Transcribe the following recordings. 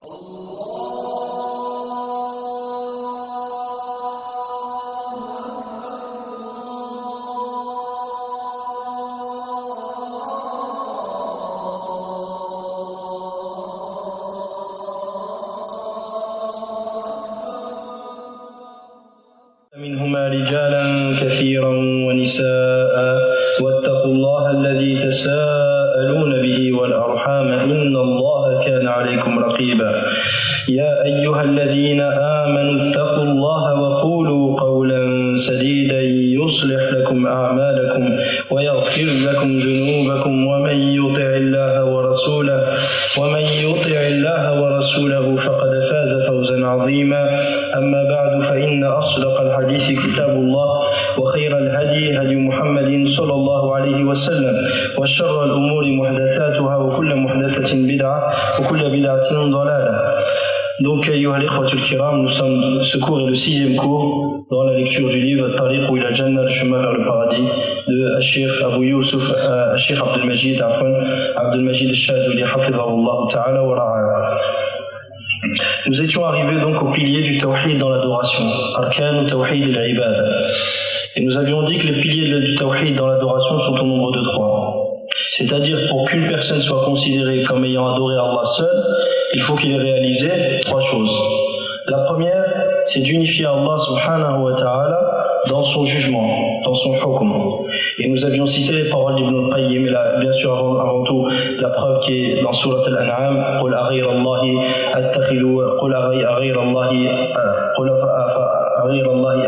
منهما رجالا كثيرا ونساء واتقوا الله الذي تساءلون به والأرحام إن الله كان عليكم رقيبا يا أيها الذين آمنوا اتقوا الله وقولوا قولا سديدا يصلح لكم أعمالكم ويغفر لكم ذنوبكم ومن يطع الله ورسوله فقد فاز فوزا عظيما أما بعد فإن أصدق الحديث كتاب الله وخير الهدي هدي محمد صلى الله عليه وسلم وشر الأمور محدثاتها وكل محدثة بدعة وكل بدعة ضلالة. Donc, ayyuha al-ikhwatul kiram, nous sommes ce cours est le 6e cours dans la lecture du livre Tariq ila al-Jannah, le chemin vers le paradis de Cheikh Abu Youssouf, Cheikh Abdul Majid al-Shadhili, hafidhahullah ta'ala wa ra'ah. Nous étions arrivés donc au pilier du tawhid dans l'adoration, arkan tawhid al-ibad. Et nous avions dit que les piliers du tawhid dans l'adoration sont au nombre de 3. C'est-à-dire, pour qu'une personne soit considérée comme ayant adoré Allah seul, il faut qu'il ait réalisé 3 choses. La première, c'est d'unifier Allah subhanahu wa ta'ala dans son jugement, dans son hukm. Et nous avions cité les paroles d'Ibn al-Qayyim, et bien sûr avant tout la preuve qui est dans Surat al-An'am, قُلْ أَغَيْرَ اللَّهِ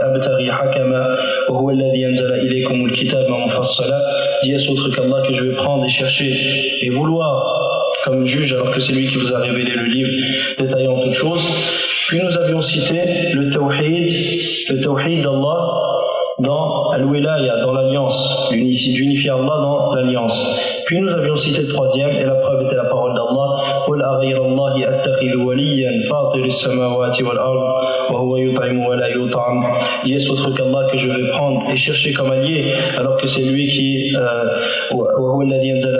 أَبْتَغِي حَكَمًا وَهُوَ الَّذِي أَنزَلَ إِلَيْكُمُ الْكِتَابَ مُفَصَّلًا. Dis à ce autre qu'Allah que je vais prendre et chercher et vouloir comme juge alors que c'est lui qui vous a révélé le livre détaillant toutes choses. Puis nous avions cité le tawhid d'Allah dans al-wilaya, dans l'alliance, d'unifier Allah dans l'alliance. Puis nous avions cité le 3e, et la preuve était la parole d'Allah, قُلْ أَغَيْرَ اللَّهِ أَتَّخِذُ وَلِيًّا فَاطِرِ السَّمَاوَاتِ وَالْأَرْضِ وَهُوَ يُطْعِمُ وَلَا يُطْعَمُ. Dis est-ce autre qu'Allah que je vais prendre et chercher comme allié, alors que c'est lui qui وَهُوَ الَّذِي أَنزَلَ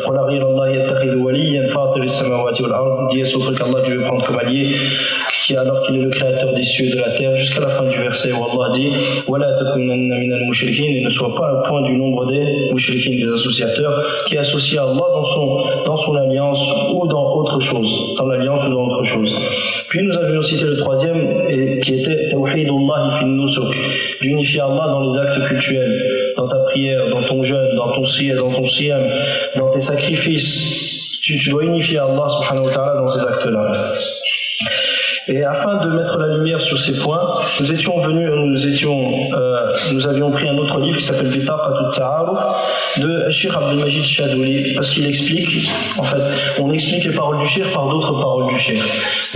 قُلْ أَغَيْرَ اللَّهِ أَتَّخِذُ وَلِيًّا فَاطِرِ السَّمَاوَاتِ وَالْأَرْضِ. Dis est-ce autre qu'Allah que je vais prendre comme allié, alors qu'il est le créateur des cieux et de la terre, jusqu'à la fin du verset où Allah dit وَلَا تَكُونَنَّ مِنَ الْمُشْرِكِينَ, et ne sois pas un point du nombre des mushrikin, des associateurs, qui associent Allah dans son alliance ou dans autre chose, dans l'alliance ou dans autre chose. Puis nous avions cité le 3e, qui était Tawhidullahi fin nusuk, d'unifier Allah dans les actes cultuels, dans ta prière, dans ton jeûne, dans ton siyam, dans tes sacrifices. Tu dois unifier Allah subhanahu wa ta'ala dans ces actes-là. Et afin de mettre la lumière sur ces points, nous avions pris un autre livre qui s'appelle Bitaqatut Ta'aruf de Cheikh Abdul Majid al-Shadhili, parce qu'il explique, en fait, on explique les paroles du Cheikh par d'autres paroles du Cheikh.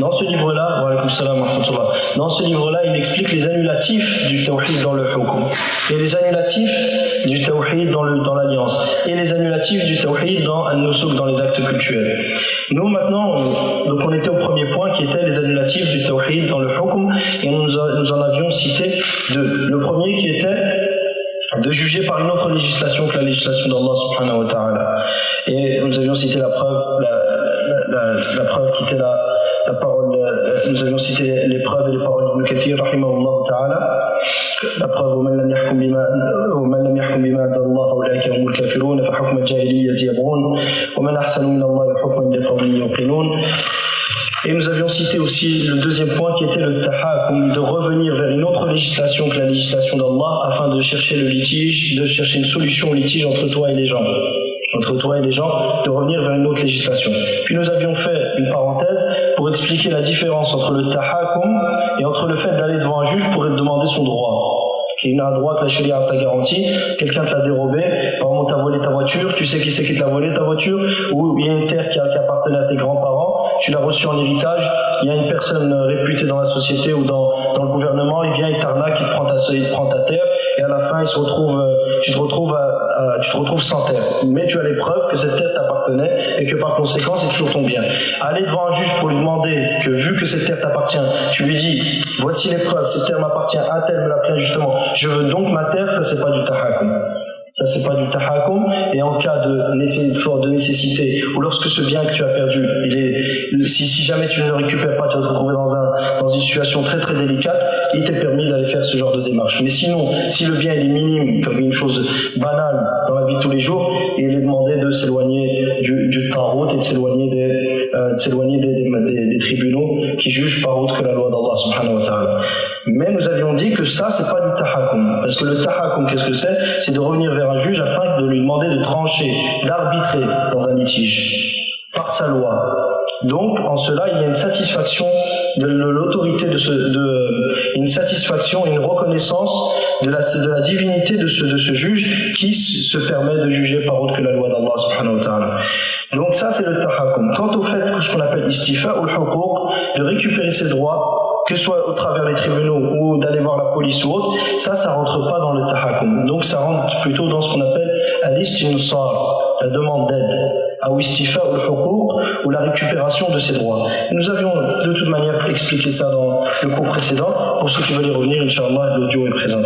Dans ce livre-là, wa alaykum salam wa rahmatullah, dans ce livre-là, il explique les annulatifs du tawhid dans le hukm, et les annulatifs du tawhid dans l'alliance, et les annulatifs du tawhid dans al-nusuk, dans les actes cultuels. Nous maintenant, donc on était au premier point qui était les annulatifs du tawhid dans le hukm, et nous en avions cité 2. Le premier qui était de juger par une autre législation que la législation d'Allah subhanahu wa ta'ala. Et nous avions cité la preuve qui était la parole, nous avions cité les preuves et les paroles d'Ibn Kathir rahimahullah ta'ala. La preuve ومن لم يحكم بما أنزل الله أولئك هم الكافرون فحكم الجاهلية يبغون ومن أحسن من الله حكما لقوم يوقنون. Et nous avions cité aussi le 2e point qui était le tahakum, de revenir vers une autre législation que la législation d'Allah afin de chercher le litige, de chercher une solution au litige entre toi et les gens. De revenir vers une autre législation. Puis nous avions fait une parenthèse pour expliquer la différence entre le tahakum et entre le fait d'aller devant un juge pour demander son droit. Qui a un droit que la charia t'a garanti, quelqu'un te l'a dérobé, par exemple t'as volé ta voiture, tu sais qui c'est qui t'a volé ta voiture, ou il y a une terre qui appartenait à tes grands-parents, tu l'as reçue en héritage, il y a une personne réputée dans la société ou dans le gouvernement, il vient, il t'arnaque, il prend ta terre, et à la fin tu te retrouves sans terre. Mais tu as les preuves que cette terre t'appartenait et que par conséquent c'est toujours ton bien. Aller devant un juge pour lui demander que vu que cette terre t'appartient, tu lui dis voici les preuves, cette terre m'appartient, un tel me l'a pris injustement, je veux donc ma terre, ça c'est pas du tahakum. Ça, c'est pas du tahakum. Et en cas de nécessité, ou lorsque ce bien que tu as perdu, si jamais tu ne le récupères pas, tu vas te retrouver dans une situation très très délicate, il t'est permis d'aller faire ce genre de démarche. Mais sinon, si le bien est minime, comme une chose banale dans la vie de tous les jours, il est demandé de s'éloigner du tarot et de s'éloigner des tribunaux qui jugent par autre que la loi d'Allah subhanahu wa ta'ala. Mais nous avions dit que ça, c'est pas du tahakum. Parce que le tahakum, qu'est-ce que c'est? C'est de revenir vers un juge afin de lui demander de trancher, d'arbitrer dans un litige, par sa loi. Donc, en cela, il y a une satisfaction de l'autorité une satisfaction, une reconnaissance de la divinité de ce juge qui se permet de juger par autre que la loi d'Allah subhanahu wa ta'ala. Donc ça, c'est le tahakum. Quant au fait, ce qu'on appelle istifa ou al-huquq, de récupérer ses droits, que ce soit au travers des tribunaux ou d'aller voir la police ou autre, ça rentre pas dans le tahakum. Donc ça rentre plutôt dans ce qu'on appelle al-istinsar, la demande d'aide, ou istifa ou al-huquq, ou la récupération de ses droits. Et nous avions de toute manière expliqué ça dans le cours précédent. Pour ceux qui veulent y revenir, Inch'Allah, l'audio est présent.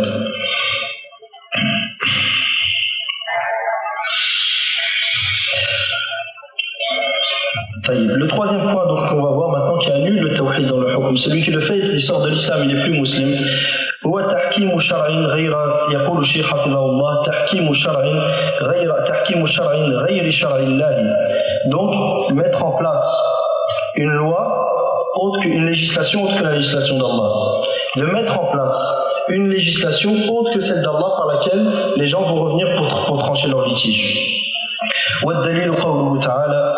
Le troisième point donc qu'on va voir maintenant qui annule le tawhid dans le hukm, celui qui le fait, il sort de l'islam, il n'est plus musulman. هو تحكيم شرع غير يقول الشيخ حفظه الله تحكيم شرع غير شرع الله. Donc mettre en place une loi une législation autre que la législation d'Allah, de mettre en place une législation autre que celle d'Allah par laquelle les gens vont revenir pour trancher leur litige. والدليل قوله تعالى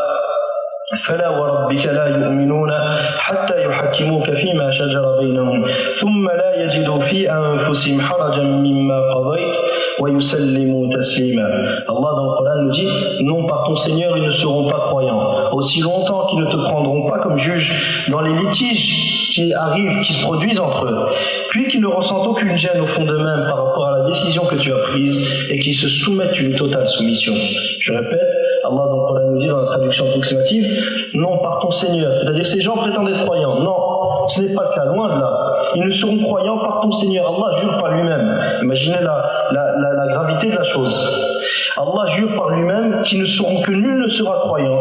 فلا وربك لا يؤمنون حتى يحكموك فيما شجر بينهم ثم لا يجدوا في أنفسهم حرجا مما قضيت ويسلموا تسليما. Allah dans le Coran nous dit non, par ton Seigneur ils ne seront pas croyants aussi longtemps qu'ils ne te prendront pas comme juge dans les litiges qui arrivent, qui se produisent entre eux, puis qu'ils ne ressentent aucune gêne au fond d'eux-mêmes par rapport à la décision que tu as prise et qu'ils se soumettent une totale soumission. Je répète, Allah dans le Coran nous dit dans la traduction approximative, non par ton Seigneur, c'est-à-dire ces gens prétendent être croyants. Non, ce n'est pas le cas, loin de là. Ils ne seront croyants par ton Seigneur. Allah jure par lui-même. Imaginez la gravité de la chose. Allah jure par lui-même que nul ne sera croyant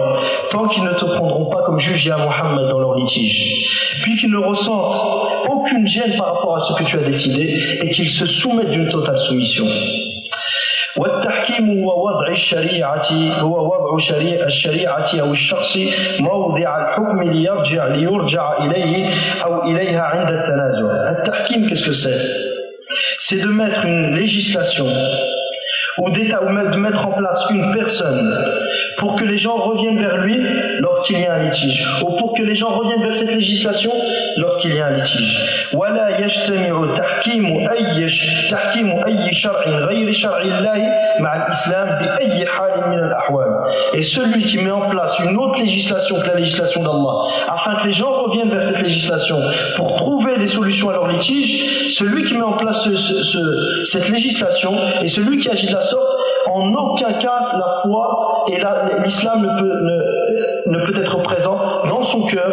tant qu'ils ne te prendront pas comme juge à Muhammad dans leur litige, puis qu'ils ne ressentent aucune gêne par rapport à ce que tu as décidé et qu'ils se soumettent d'une totale soumission. والتحكيم هو وضع الشريعة أو الشخص موضع الحكم ليرجع إليه أو إليها عند التنازع. التحكيم, qu'est-ce que c'est? C'est de mettre une législation ou de mettre en place une personne pour que les gens reviennent vers lui lorsqu'il y a un litige, ou pour que les gens reviennent vers cette législation lorsqu'il y a un litige. ولا يجتمع تحكيم أي شرع غير شرع الله مع الإسلام بأي حال من الأحوال. Et celui qui met en place une autre législation que la législation d'Allah, afin que les gens reviennent vers cette législation pour trouver des solutions à leur litige, celui qui met en place cette législation et celui qui agit de la sorte, en aucun cas la foi et l'islam ne peut être présent dans son cœur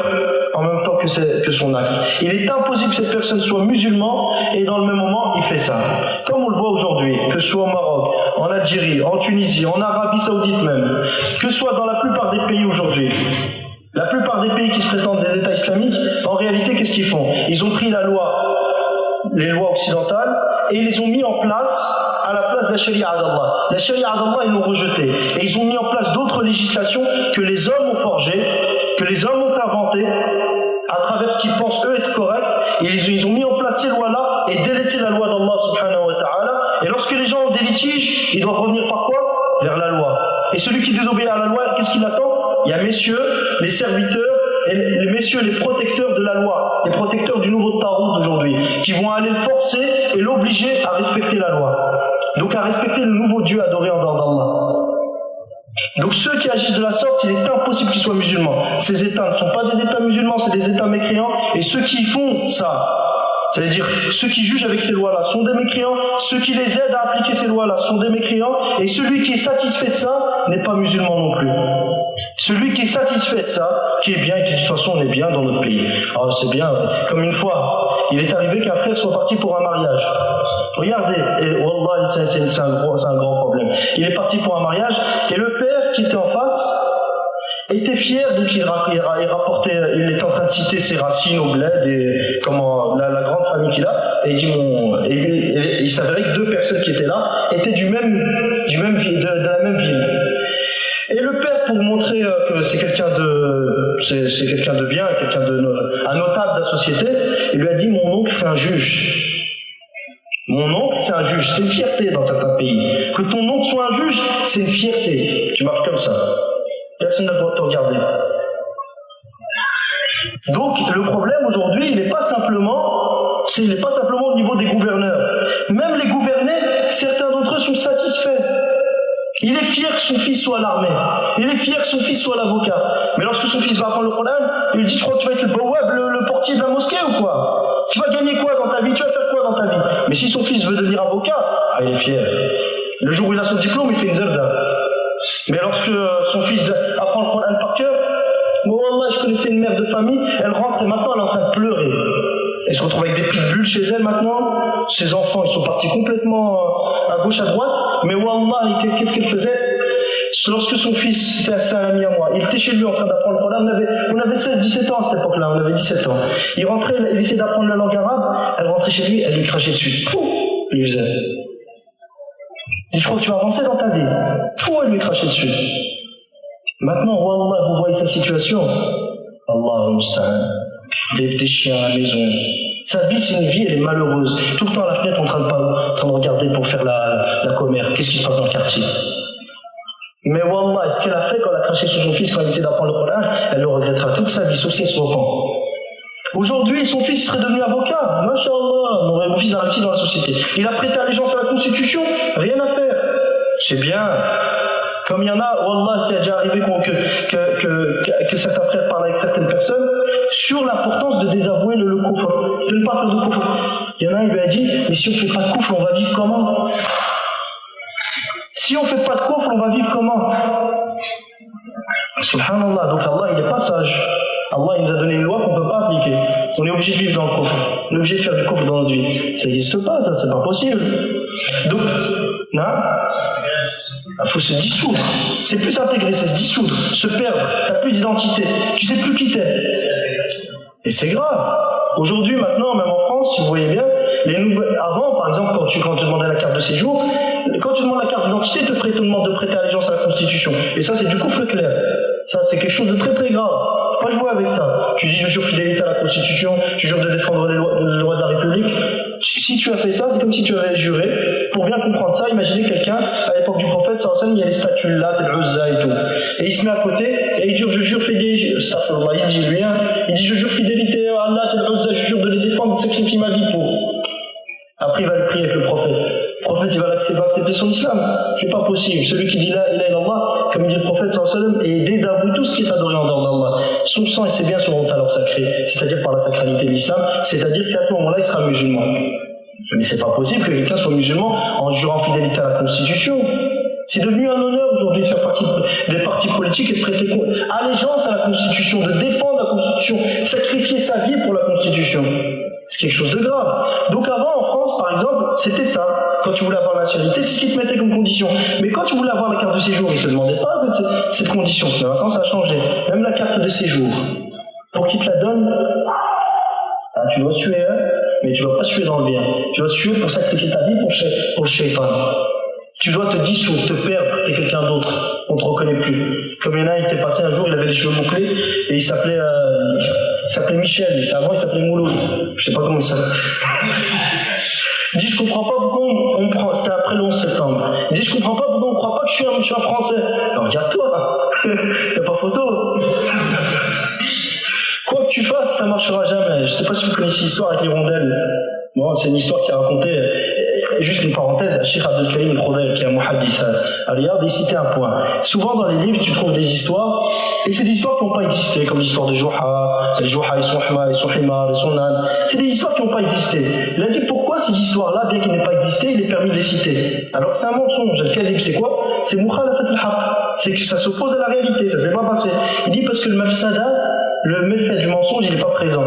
en même temps que son acte. Il est impossible que cette personne soit musulman et dans le même moment il fait ça. Comme on le voit aujourd'hui, que ce soit au Maroc, en Algérie, en Tunisie, en Arabie Saoudite même, que ce soit dans la plupart des pays aujourd'hui. La plupart des pays qui se prétendent des États islamiques, en réalité, qu'est-ce qu'ils font? Ils ont pris les lois occidentales, et ils les ont mis en place à la place de la charia d'Allah. La charia d'Allah, ils l'ont rejetée. Et ils ont mis en place d'autres législations que les hommes ont forgées, que les hommes ont inventées, à travers ce qu'ils pensent eux être correct. Et ils ont mis en place ces lois-là et délaissé la loi d'Allah subhanahu wa ta'ala. Et lorsque les gens ont des litiges, ils doivent revenir par quoi? Vers la loi. Et celui qui désobéit à la loi, qu'est-ce qu'il attend? Il y a messieurs, les serviteurs, et les messieurs, les protecteurs de la loi, les protecteurs du nouveau Tarout d'aujourd'hui, qui vont aller le forcer et l'obliger à respecter la loi. Donc à respecter le nouveau Dieu adoré en dehors d'Allah. Donc ceux qui agissent de la sorte, il est impossible qu'ils soient musulmans. Ces États ne sont pas des États musulmans, c'est des États mécréants. Et ceux qui font ça, c'est-à-dire ceux qui jugent avec ces lois-là sont des mécréants, ceux qui les aident à appliquer ces lois-là sont des mécréants, et celui qui est satisfait de ça n'est pas musulman non plus. Celui qui est satisfait de ça, qui est bien, qui de toute façon on est bien dans notre pays. Alors c'est bien, comme une fois, il est arrivé qu'un frère soit parti pour un mariage. Regardez, et wallah, c'est un grand problème. Il est parti pour un mariage, et le père qui était en face était fier, donc il rapportait, il était en train de citer ses racines au bled, et comment, la grande famille qu'il a, et il s'avérait que 2 personnes qui étaient là étaient de la même ville. Et le père, pour montrer que c'est quelqu'un de bien, un notable de la société, il lui a dit: mon oncle c'est un juge. Mon oncle c'est un juge, c'est une fierté dans certains pays. Que ton oncle soit un juge, c'est une fierté. Tu marches comme ça. Personne n'a le droit de te regarder. Donc le problème aujourd'hui, il n'est pas simplement au niveau des gouverneurs. Même les gouvernés, certains d'entre eux sont satisfaits. Il est fier que son fils soit à l'armée. Il est fier que son fils soit l'avocat. Mais lorsque son fils va apprendre le Coran, il lui dit: je crois que tu vas être le bawab, le portier de la mosquée ou quoi? Tu vas gagner quoi dans ta vie? Tu vas faire quoi dans ta vie? Mais si son fils veut devenir avocat, il est fier. Le jour où il a son diplôme, il fait une zarda. Mais lorsque son fils apprend le Coran par cœur, wallah, je connaissais une mère de famille, elle rentre et maintenant elle est en train de pleurer. Elle se retrouve avec des pitbulls chez elle maintenant. Ses enfants, ils sont partis complètement à gauche, à droite. Mais wallah, qu'est-ce qu'elle faisait? Lorsque son fils, c'était un ami à moi, il était chez lui en train d'apprendre le Coran, on avait 16-17 ans à cette époque-là, on avait 17 ans. Il rentrait, il essayait d'apprendre la langue arabe, elle rentrait chez lui, elle lui crachait dessus. Pouf, il lui faisait. Il dit: je crois que tu vas avancer dans ta vie. Pouf, elle lui crachait dessus. Maintenant, wallah, vous voyez sa situation. Allah musta'an. Des chiens à la maison. Sa vie, c'est une vie, elle est malheureuse. Tout le temps à la fenêtre en train de regarder pour faire la commère. Qu'est-ce qui se passe dans le quartier? Mais wallah, ce qu'elle a fait quand elle a craché sur son fils, quand elle essaie d'apprendre le Coran, elle le regrettera toute sa vie, sauf si elle se repent. Aujourd'hui, son fils serait devenu avocat. Masha'Allah, mon fils a réussi dans la société. Il a prêté allégeance à la Constitution, rien à faire. C'est bien. Comme il y en a, wallah, c'est déjà arrivé que certains frères parlent avec certaines personnes sur l'importance de désavouer le kufr, de ne pas faire de kufr. Il y en a un, il lui a dit: mais si on ne fait pas de kufr, on va vivre comment? Si on ne fait pas de kufr, on va vivre comment? Subhanallah, donc Allah, il n'est pas sage. Allah, il nous a donné une loi qu'on ne peut pas appliquer. On est obligé de vivre dans le kufr. On est obligé de faire du kufr dans notre vie. Ça n'existe pas, ça, c'est pas possible. Donc, il faut se dissoudre. C'est plus s'intégrer, c'est se dissoudre, se perdre. Tu n'as plus d'identité. Tu ne sais plus qui t'es. Et c'est grave. Aujourd'hui, maintenant, même en France, si vous voyez bien, avant, par exemple, quand tu demandais la carte de séjour, quand tu demandes la carte d'identité, te demande de prêter allégeance à la Constitution. Et ça, c'est du kufr clair. Ça, c'est quelque chose de très très grave. Pas jouer avec ça. Tu dis: je jure fidélité à la Constitution, je jure de défendre les lois de la République. Si tu as fait ça, c'est comme si tu avais juré. Pour bien comprendre ça, imaginez quelqu'un, à l'époque du prophète, il y a les statues là, Al-Uzza et tout. Et il se met à côté, et il dit: je jure fidélité, il dit: je jure fidélité à Allah, Al-Uzza, je jure de les défendre, de sacrifier ma vie pour. Après, il va le prier avec le prophète. Le prophète, il va accepter son islam. C'est pas possible. Celui qui dit la ilaha illallah, comme dit le prophète sallallahu alayhi wa sallam, et désavoue tout ce qui est adoré en dehors d'Allah. Son sang et ses biens seront alors sacrés, c'est-à-dire par la sacralité de l'islam, c'est-à-dire qu'à ce moment-là, il sera musulman. Mais c'est pas possible que quelqu'un soit musulman en jurant fidélité à la Constitution. C'est devenu un honneur aujourd'hui de faire partie des partis politiques et de prêter allégeance à la Constitution, de défendre la Constitution, sacrifier sa vie pour la Constitution. C'est quelque chose de grave. Donc avant, en France, par exemple, c'était ça. Quand tu voulais avoir la nationalité, c'est ce qu'ils te mettaient comme condition. Mais quand tu voulais avoir la carte de séjour, ils ne te demandaient pas cette condition. Mais maintenant, ça a changé. Même la carte de séjour, pour qu'ils te la donnent, tu dois suer, mais tu ne dois pas suer dans le bien. Tu dois suer pour sacrifier ta vie pour le shaitan. Tu dois te dissoudre, te perdre, t'es quelqu'un d'autre. On ne te reconnaît plus. Comme il y en a, il était passé un jour, il avait les cheveux bouclés, et il s'appelait Michel. Avant, il s'appelait Mouloud. Je ne sais pas comment il s'appelle. Il dit: je comprends pas pourquoi on prend. C'était après le 11 septembre. Il dit: je comprends pas pourquoi on ne croit pas que je suis un Français. Alors regarde-toi, t'as pas photo. Quoi que tu fasses, ça marchera jamais. Je sais pas si vous connaissez l'histoire avec l'hirondelle. Bon, c'est une histoire qui a raconté. Juste une parenthèse, Cheikh Abdel Karim Al-Khoudel, qui est un muhaddith à Riyad, il citait un point. Souvent dans les livres, tu trouves des histoires, et c'est des histoires qui n'ont pas existé, comme l'histoire de Jouha, les Jouha, ils sont Hma, ils sont Himar, ils sont Nan. C'est des histoires qui n'ont pas existé. Il a dit: pourquoi ces histoires-là, bien qu'elles n'aient pas existé, il est permis de les citer? Alors que c'est un mensonge. Le calib, c'est quoi? C'est mukhalafat al-haq. C'est que ça s'oppose à la réalité, ça ne s'est pas passé. Il dit: parce que le mafsada, le méfait du mensonge, il n'est pas présent.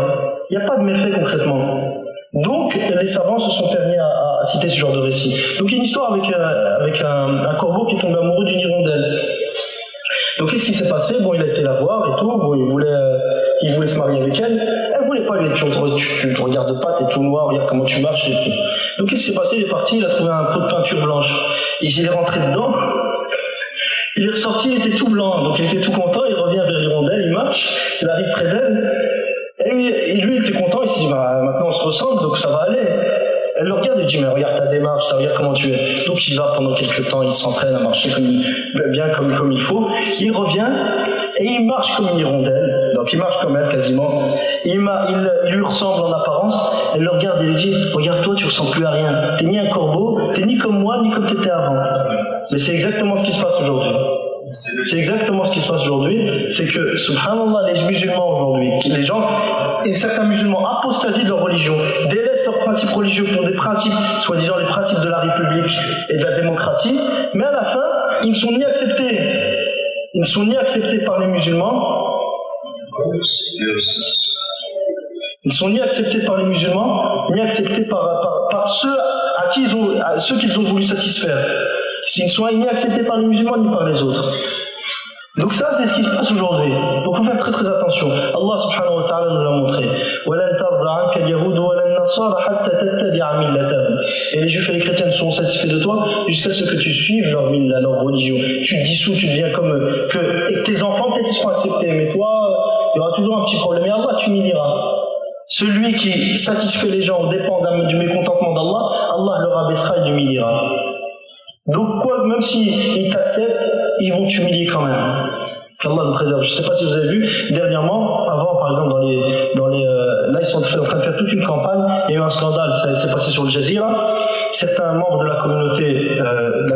Il n'y a pas de méfait concrètement. Donc, les savants se sont permis à citer ce genre de récit. Donc, il y a une histoire avec un corbeau qui est tombé amoureux d'une hirondelle. Donc, qu'est-ce qui s'est passé? Bon, il a été la voir et tout. Bon, il voulait se marier avec elle. Elle voulait pas lui dire, tu te regardes pas, t'es tout noir, regarde comment tu marches et tout. Donc, qu'est-ce qui s'est passé? Il est parti, il a trouvé un pot de peinture blanche. Il est rentré dedans. Il est ressorti, il était tout blanc. Donc, il était tout content. Il revient vers l'hirondelle, il marche, il arrive près d'elle. Et lui, il était content, il s'est dit, maintenant on se ressemble, donc ça va aller. Elle le regarde et dit, mais regarde ta démarche, regarde comment tu es. Donc il va pendant quelques temps, il s'entraîne à marcher bien comme il faut. Il revient et il marche comme une hirondelle. Donc il marche comme elle quasiment. Il lui ressemble en apparence. Elle le regarde et lui dit, regarde toi, tu ressembles plus à rien. T'es ni un corbeau, t'es ni comme moi, ni comme t'étais avant. Mais c'est exactement ce qui se passe aujourd'hui. C'est exactement ce qui se passe aujourd'hui, c'est que, subhanallah, les musulmans aujourd'hui, les gens, et certains musulmans apostasient de leur religion, délaissent leurs principes religieux pour des principes, soi-disant les principes de la République et de la démocratie, mais à la fin, ils ne sont ni acceptés. Ils ne sont ni acceptés par les musulmans, ils ne sont ni acceptés par les musulmans, ni acceptés par ceux qu'ils ont voulu satisfaire. Ils ne sont ni acceptés par les musulmans ni par les autres. Donc ça, c'est ce qui se passe aujourd'hui. Donc il faut faire très très attention. Allah subhanahu wa ta'ala nous l'a montré. Et les juifs et les chrétiens ne seront satisfaits de toi jusqu'à ce que tu suives leur milla, leur religion. Tu te dissous, tu deviens comme eux. Et tes enfants peut-être ils seront acceptés, mais toi, il y aura toujours un petit problème. Et Allah t'humiliera. Celui qui satisfait les gens au dépend du mécontentement d'Allah, Allah le rabaissera et l'humiliera. Donc quoi, même s'ils t'acceptent, ils vont t'humilier quand même. Qu'Allah nous préserve. Je ne sais pas si vous avez vu, dernièrement, avant par exemple là ils sont en train de faire toute une campagne, il y a eu un scandale, ça s'est passé sur le Jazeera. Certains membres de la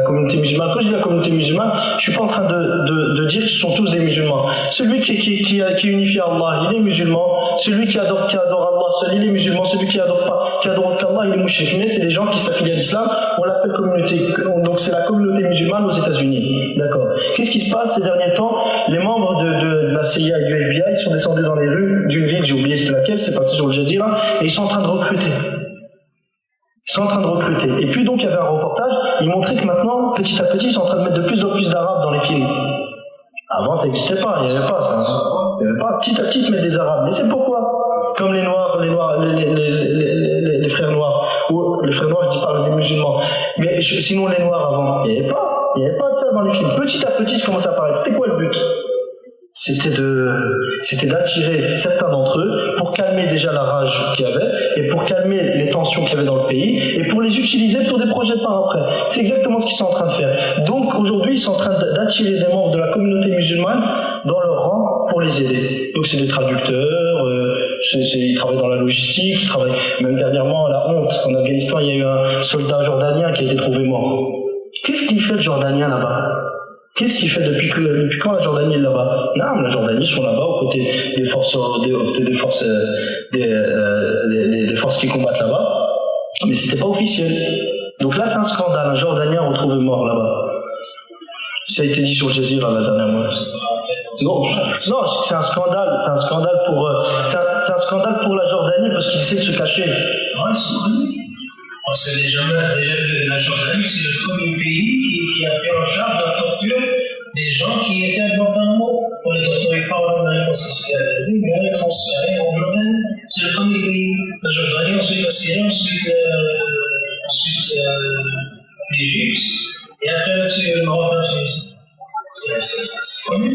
communauté musulmane, quand je dis la communauté musulmane, je ne suis pas en train de dire que ce sont tous des musulmans. Celui qui unifie Allah, il est musulman. Celui qui adore Allah seul, il est musulman. Celui qui adore qu'Allah, il est mouchrik. Mais c'est des gens qui s'affilient à l'islam, on l'appelle communauté. Donc c'est la communauté musulmane aux États-Unis. D'accord. Qu'est-ce qui se passe ces derniers temps? Les membres de la CIA et du FBI sont descendus dans les rues d'une ville, j'ai oublié c'est laquelle, c'est passé sur le Jazeera, et ils sont en train de recruter. Et puis donc il y avait un reportage, ils montraient que maintenant, petit à petit, ils sont en train de mettre de plus en plus d'arabes dans les films. Avant ça n'existait pas, il n'y avait pas ça. Il n'y avait pas, petit à petit, ils mettent des arabes. Mais c'est pourquoi? Comme les noirs, les frères noirs, ou les frères noirs, je parle des musulmans. Mais sinon les noirs avant, il n'y avait pas de ça dans les films. Petit à petit, ça commence à apparaître. C'était quoi le but? C'était d'attirer certains d'entre eux pour calmer déjà la rage qu'il y avait et pour calmer les tensions qu'il y avait dans le pays et pour les utiliser pour des projets par après. C'est exactement ce qu'ils sont en train de faire. Donc aujourd'hui, ils sont en train d'attirer des membres de la communauté musulmane dans leur rang pour les aider. Donc c'est des traducteurs, ils travaillent dans la logistique, ils travaillent même dernièrement à la honte. En Afghanistan, il y a eu un soldat jordanien qui a été trouvé mort. Qu'est-ce qu'il fait le Jordanien là-bas? Qu'est-ce qu'il fait depuis quand la Jordanie est là-bas? Non, la Jordanie, ils sont là-bas aux côtés des forces qui combattent là-bas, mais c'était pas officiel. Donc là, c'est un scandale, un Jordanien retrouvé mort là-bas. Ça a été dit sur le Jazeera la dernière fois. Non, c'est un scandale pour la Jordanie parce qu'ils essaient de se cacher. Ouais, c'est vrai. Parce que déjà, la Jordanie, c'est le premier pays qui a pris en charge la torture des gens qui étaient à Guantanamo. On les torturait pas en Amérique parce que c'était à la vie, mais on les transférait en Jordanie. C'est le premier pays. La Jordanie, ensuite la Syrie, ensuite l'Égypte, et après c'est le Maroc et la Tunisie. C'est connu.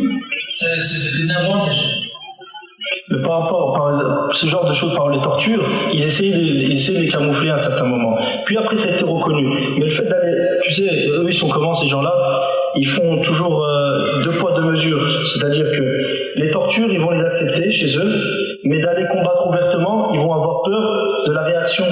C'est depuis d'avant déjà. Mais par rapport à ce genre de choses, par les tortures, ils essayaient de les camoufler à un certain moment. Puis après, ça a été reconnu. Mais le fait d'aller, tu sais, eux, ils sont comment ces gens-là? Ils font toujours deux poids, deux mesures. C'est-à-dire que les tortures, ils vont les accepter chez eux, mais d'aller combattre ouvertement, ils vont avoir peur de la réaction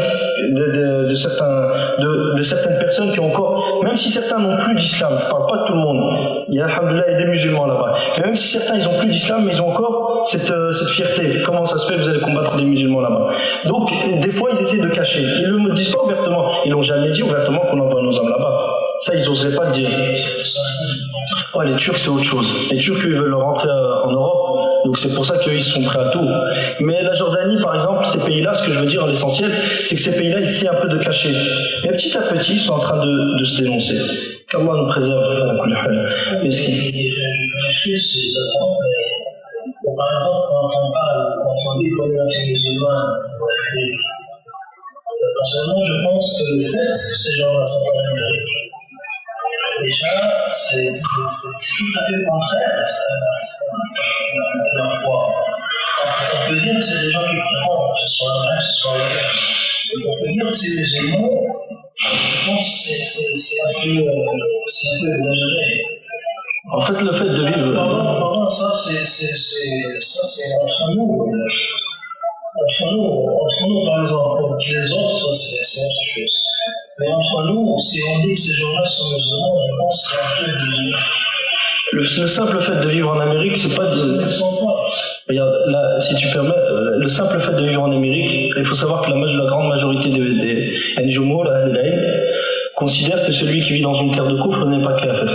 de certaines personnes qui ont encore, même si certains n'ont plus d'islam, je ne parle pas de tout le monde, il y a alhamdoulilah des musulmans là-bas, mais même si certains ils n'ont plus d'islam, mais ils ont encore cette fierté. Comment ça se fait que vous allez combattre des musulmans là-bas? Donc des fois ils essaient de cacher, ils ne le disent pas ouvertement, ils n'ont jamais dit ouvertement qu'on envoie nos hommes là-bas. Ça ils n'oseraient pas le dire. Ouais, les Turcs c'est autre chose. Les Turcs ils veulent rentrer en Europe. Donc c'est pour ça qu'eux, ils sont prêts à tout. Mais la Jordanie, par exemple, ces pays-là, ce que je veux dire, l'essentiel, c'est que ces pays-là, ici, un peu de cachet. Et petit à petit, ils sont en train de se dénoncer. Qu'Allah nous préserve à la couleur. Par exemple, quand on parle, quand on dit communauté musulmane, personnellement, je pense que le fait que ces gens-là sont en Amérique, déjà, c'est tout à fait contraire à leur foi. On peut dire que c'est des gens qui prétendent, que ce soit un que ce soit un on peut dire que c'est musulmans, je pense que c'est un peu exagéré. En fait, le fait de vivre. Pardon, ça c'est entre nous. Entre nous, par exemple, pour les autres, ça c'est autre chose. Mais entre nous, si on dit que ces gens-là sont musulmans, je pense que c'est un peu exagéré. Le simple fait de vivre en Amérique, c'est pas de. Regarde, là, si tu permets, le simple fait de vivre en Amérique, il faut savoir que la grande majorité des Jumhur, considèrent que celui qui vit dans une terre de kufr n'est pas kafir.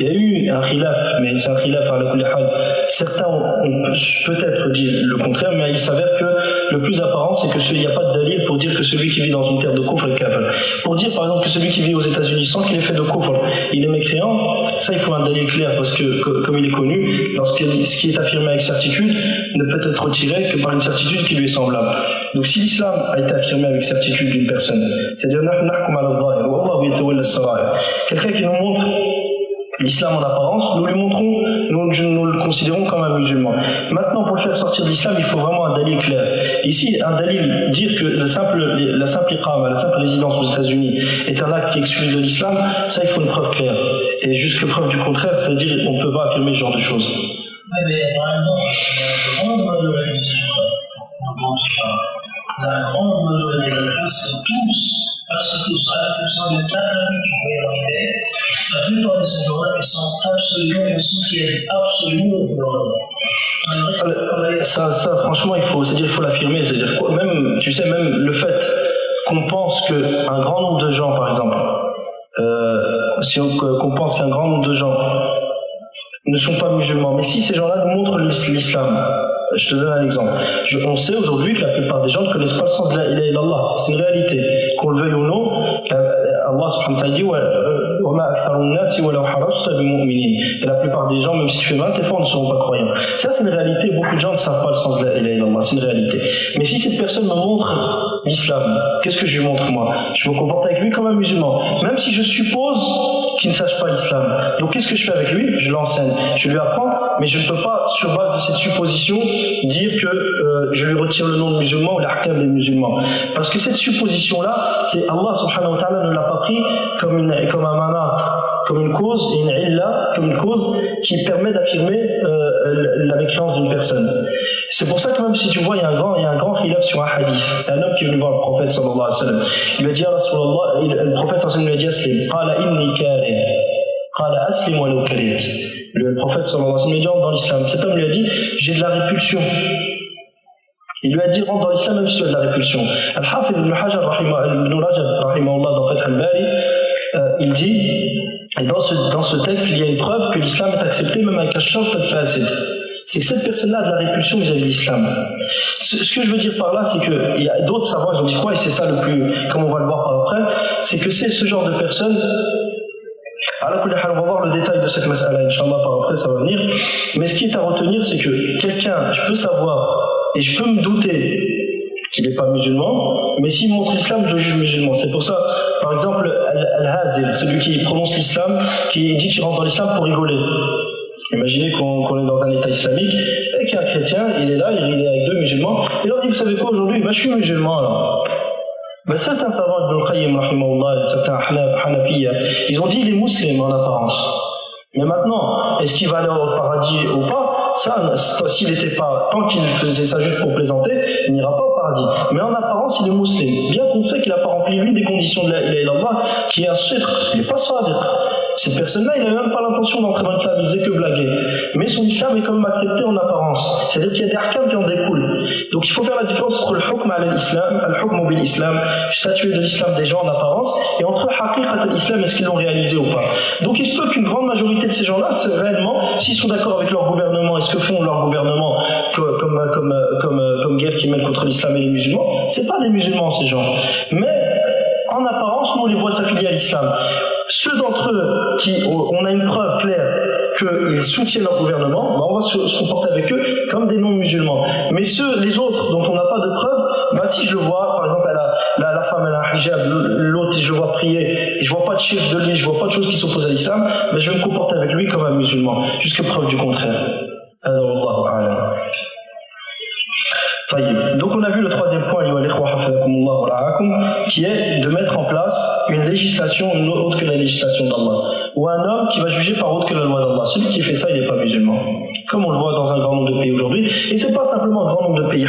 Il y a eu un khilaf, mais c'est un khilaf à la kulli hal. Certains ont peut-être dit le contraire, mais il s'avère que le plus apparent, c'est qu'il n'y a pas de dalil pour dire que celui qui vit dans une terre de kufr est kafir. Pour dire par exemple que celui qui vit aux États-Unis sans qu'il ait fait de kufr, il est mécréant, ça il faut un dalil clair parce que comme il est connu, ce qui est affirmé avec certitude ne peut être retiré que par une certitude qui lui est semblable. Donc si l'islam a été affirmé avec certitude d'une personne, c'est-à-dire quelqu'un qui nous montre l'islam en apparence, nous lui montrons, nous le considérons comme un musulman. Maintenant, pour le faire sortir de l'islam, il faut vraiment un dalil clair. Ici, un dalil, dire que la simple iqama, la simple résidence aux États-Unis est un acte qui exclut de l'islam, ça il faut une preuve claire. Et jusque preuve du contraire, c'est-à-dire qu'on ne peut pas affirmer ce genre de choses. Oui, mais par exemple, la grande majorité des gens, la grande majorité des gens, parce que tous, à l'exception des 4 amis qui vont y arriver, la plupart de ces gens-là, ils sont absolument, ils soutiennent absolument ça, franchement, il faut l'affirmer. C'est-à-dire, même, tu sais, même le fait qu'on pense qu'un grand nombre de gens, par exemple, qu'on pense qu'un grand nombre de gens ne sont pas musulmans, mais si ces gens-là nous montrent l'islam, je te donne un exemple. On sait aujourd'hui que la plupart des gens ne connaissent pas le sens de la ilaha illallah. C'est une réalité. Qu'on le veuille ou non, Allah subhanahu wa ta'ala dit et la plupart des gens, même si tu fais 20 efforts, ne seront pas croyants. Ça, c'est une réalité. Beaucoup de gens ne savent pas le sens de la ilaha illallah. C'est une réalité. Mais si cette personne me montre l'islam, qu'est-ce que je lui montre moi? Je me comporte avec lui comme un musulman. Même si je suppose qu'il ne sache pas l'islam. Donc qu'est-ce que je fais avec lui? Je l'enseigne. Je lui apprends, mais je ne peux pas, sur base de cette supposition, dire que je lui retire le nom de musulman ou l'ahkam des musulmans. Parce que cette supposition-là, c'est Allah subhanahu wa ta'ala ne l'a pas pris comme un manat, comme une cause, et une illa, comme une cause qui permet d'affirmer la mécréance d'une personne. C'est pour ça que même si tu vois, il y a un grand khilaf sur un hadith. Il y a un homme qui est venu voir le prophète sallallahu alayhi wa sallam. Il lui a dit, ya Rasulallah, le prophète sallallahu alayhi wa sallam lui a dit, aslim. Qala inni kari. Qala aslim wa law karit. Le prophète sallallahu alayhi wa sallam lui a dit, rentre dans l'islam. Cet homme lui a dit, j'ai de la répulsion. Il lui a dit, rentre dans l'islam même si tu as de la répulsion. Al-Hafidh ibn Hajar, ibn Rajab, rahimahullah, dans Fath al-Bari, il dit, et dans ce texte, il y a une preuve que l'islam est accepté même avec un shart al-fasid. C'est que cette personne-là a de la répulsion vis-à-vis de l'islam. Ce que je veux dire par là, c'est qu'il y a d'autres savants, ils ont dit quoi, et c'est ça le plus, comme on va le voir par après, c'est que c'est ce genre de personnes. Alors, on va voir le détail de cette mas'ala, Inch'Allah, par après, ça va venir. Mais ce qui est à retenir, c'est que quelqu'un, je peux savoir, et je peux me douter qu'il n'est pas musulman, mais s'il montre l'islam, je le juge musulman. C'est pour ça, par exemple, Al-Hazil, celui qui prononce l'islam, qui dit qu'il rentre dans l'islam pour rigoler. Imaginez qu'on est dans un état islamique, et qu'un chrétien, il est là, il est avec 2 musulmans, et leur dit, vous savez quoi aujourd'hui? Je suis musulman alors. Certains savants, Ibn Qayyim, rahimahullah, certains Hanafiya, ils ont dit il est musulman en apparence. Mais maintenant, est-ce qu'il va aller au paradis ou pas? Ça, s'il n'était pas, tant qu'il faisait ça juste pour plaisanter, il n'ira pas au paradis. Mais en apparence, il est musulman. Bien qu'on sait qu'il n'a pas rempli lui des conditions de la ilaha illallah, qui est un sidq, il n'est pas sadiq. Cette personne-là, il n'avait même pas l'intention d'entrer dans l'islam, il faisait que blaguer. Mais son islam est quand même accepté en apparence. C'est-à-dire qu'il y a des ahkam qui en découlent. Donc il faut faire la différence entre le hukm ala l'islam, al-hukm bil islam, statuer de l'islam des gens en apparence, et entre haqiqat al-islam, est-ce qu'ils l'ont réalisé ou pas. Donc il se peut qu'une grande majorité de ces gens-là, c'est réellement, s'ils sont d'accord avec leur gouvernement, et ce que font leur gouvernement comme guerre qu'ils mènent contre l'islam et les musulmans, c'est pas des musulmans ces gens. Mais en apparence, nous on les voit s'affilier à l'islam. Ceux d'entre eux qui, on a une preuve claire qu'ils soutiennent leur gouvernement, on va se comporter avec eux comme des non-musulmans. Mais les autres dont on n'a pas de preuve, si je le vois, par exemple, la femme elle a un hijab, l'autre je le vois prier, et je vois pas de chiffre de lui, je vois pas de choses qui s'opposent à l'islam, je vais me comporter avec lui comme un musulman, jusqu'à preuve du contraire. Alors, Allah. Donc on a vu le troisième point, qui est de mettre en place une législation autre que la législation d'Allah, ou un homme qui va juger par autre que la loi d'Allah. Celui qui fait ça, il n'est pas musulman, comme on le voit dans un grand nombre de pays aujourd'hui. Et c'est pas simplement un grand nombre de pays.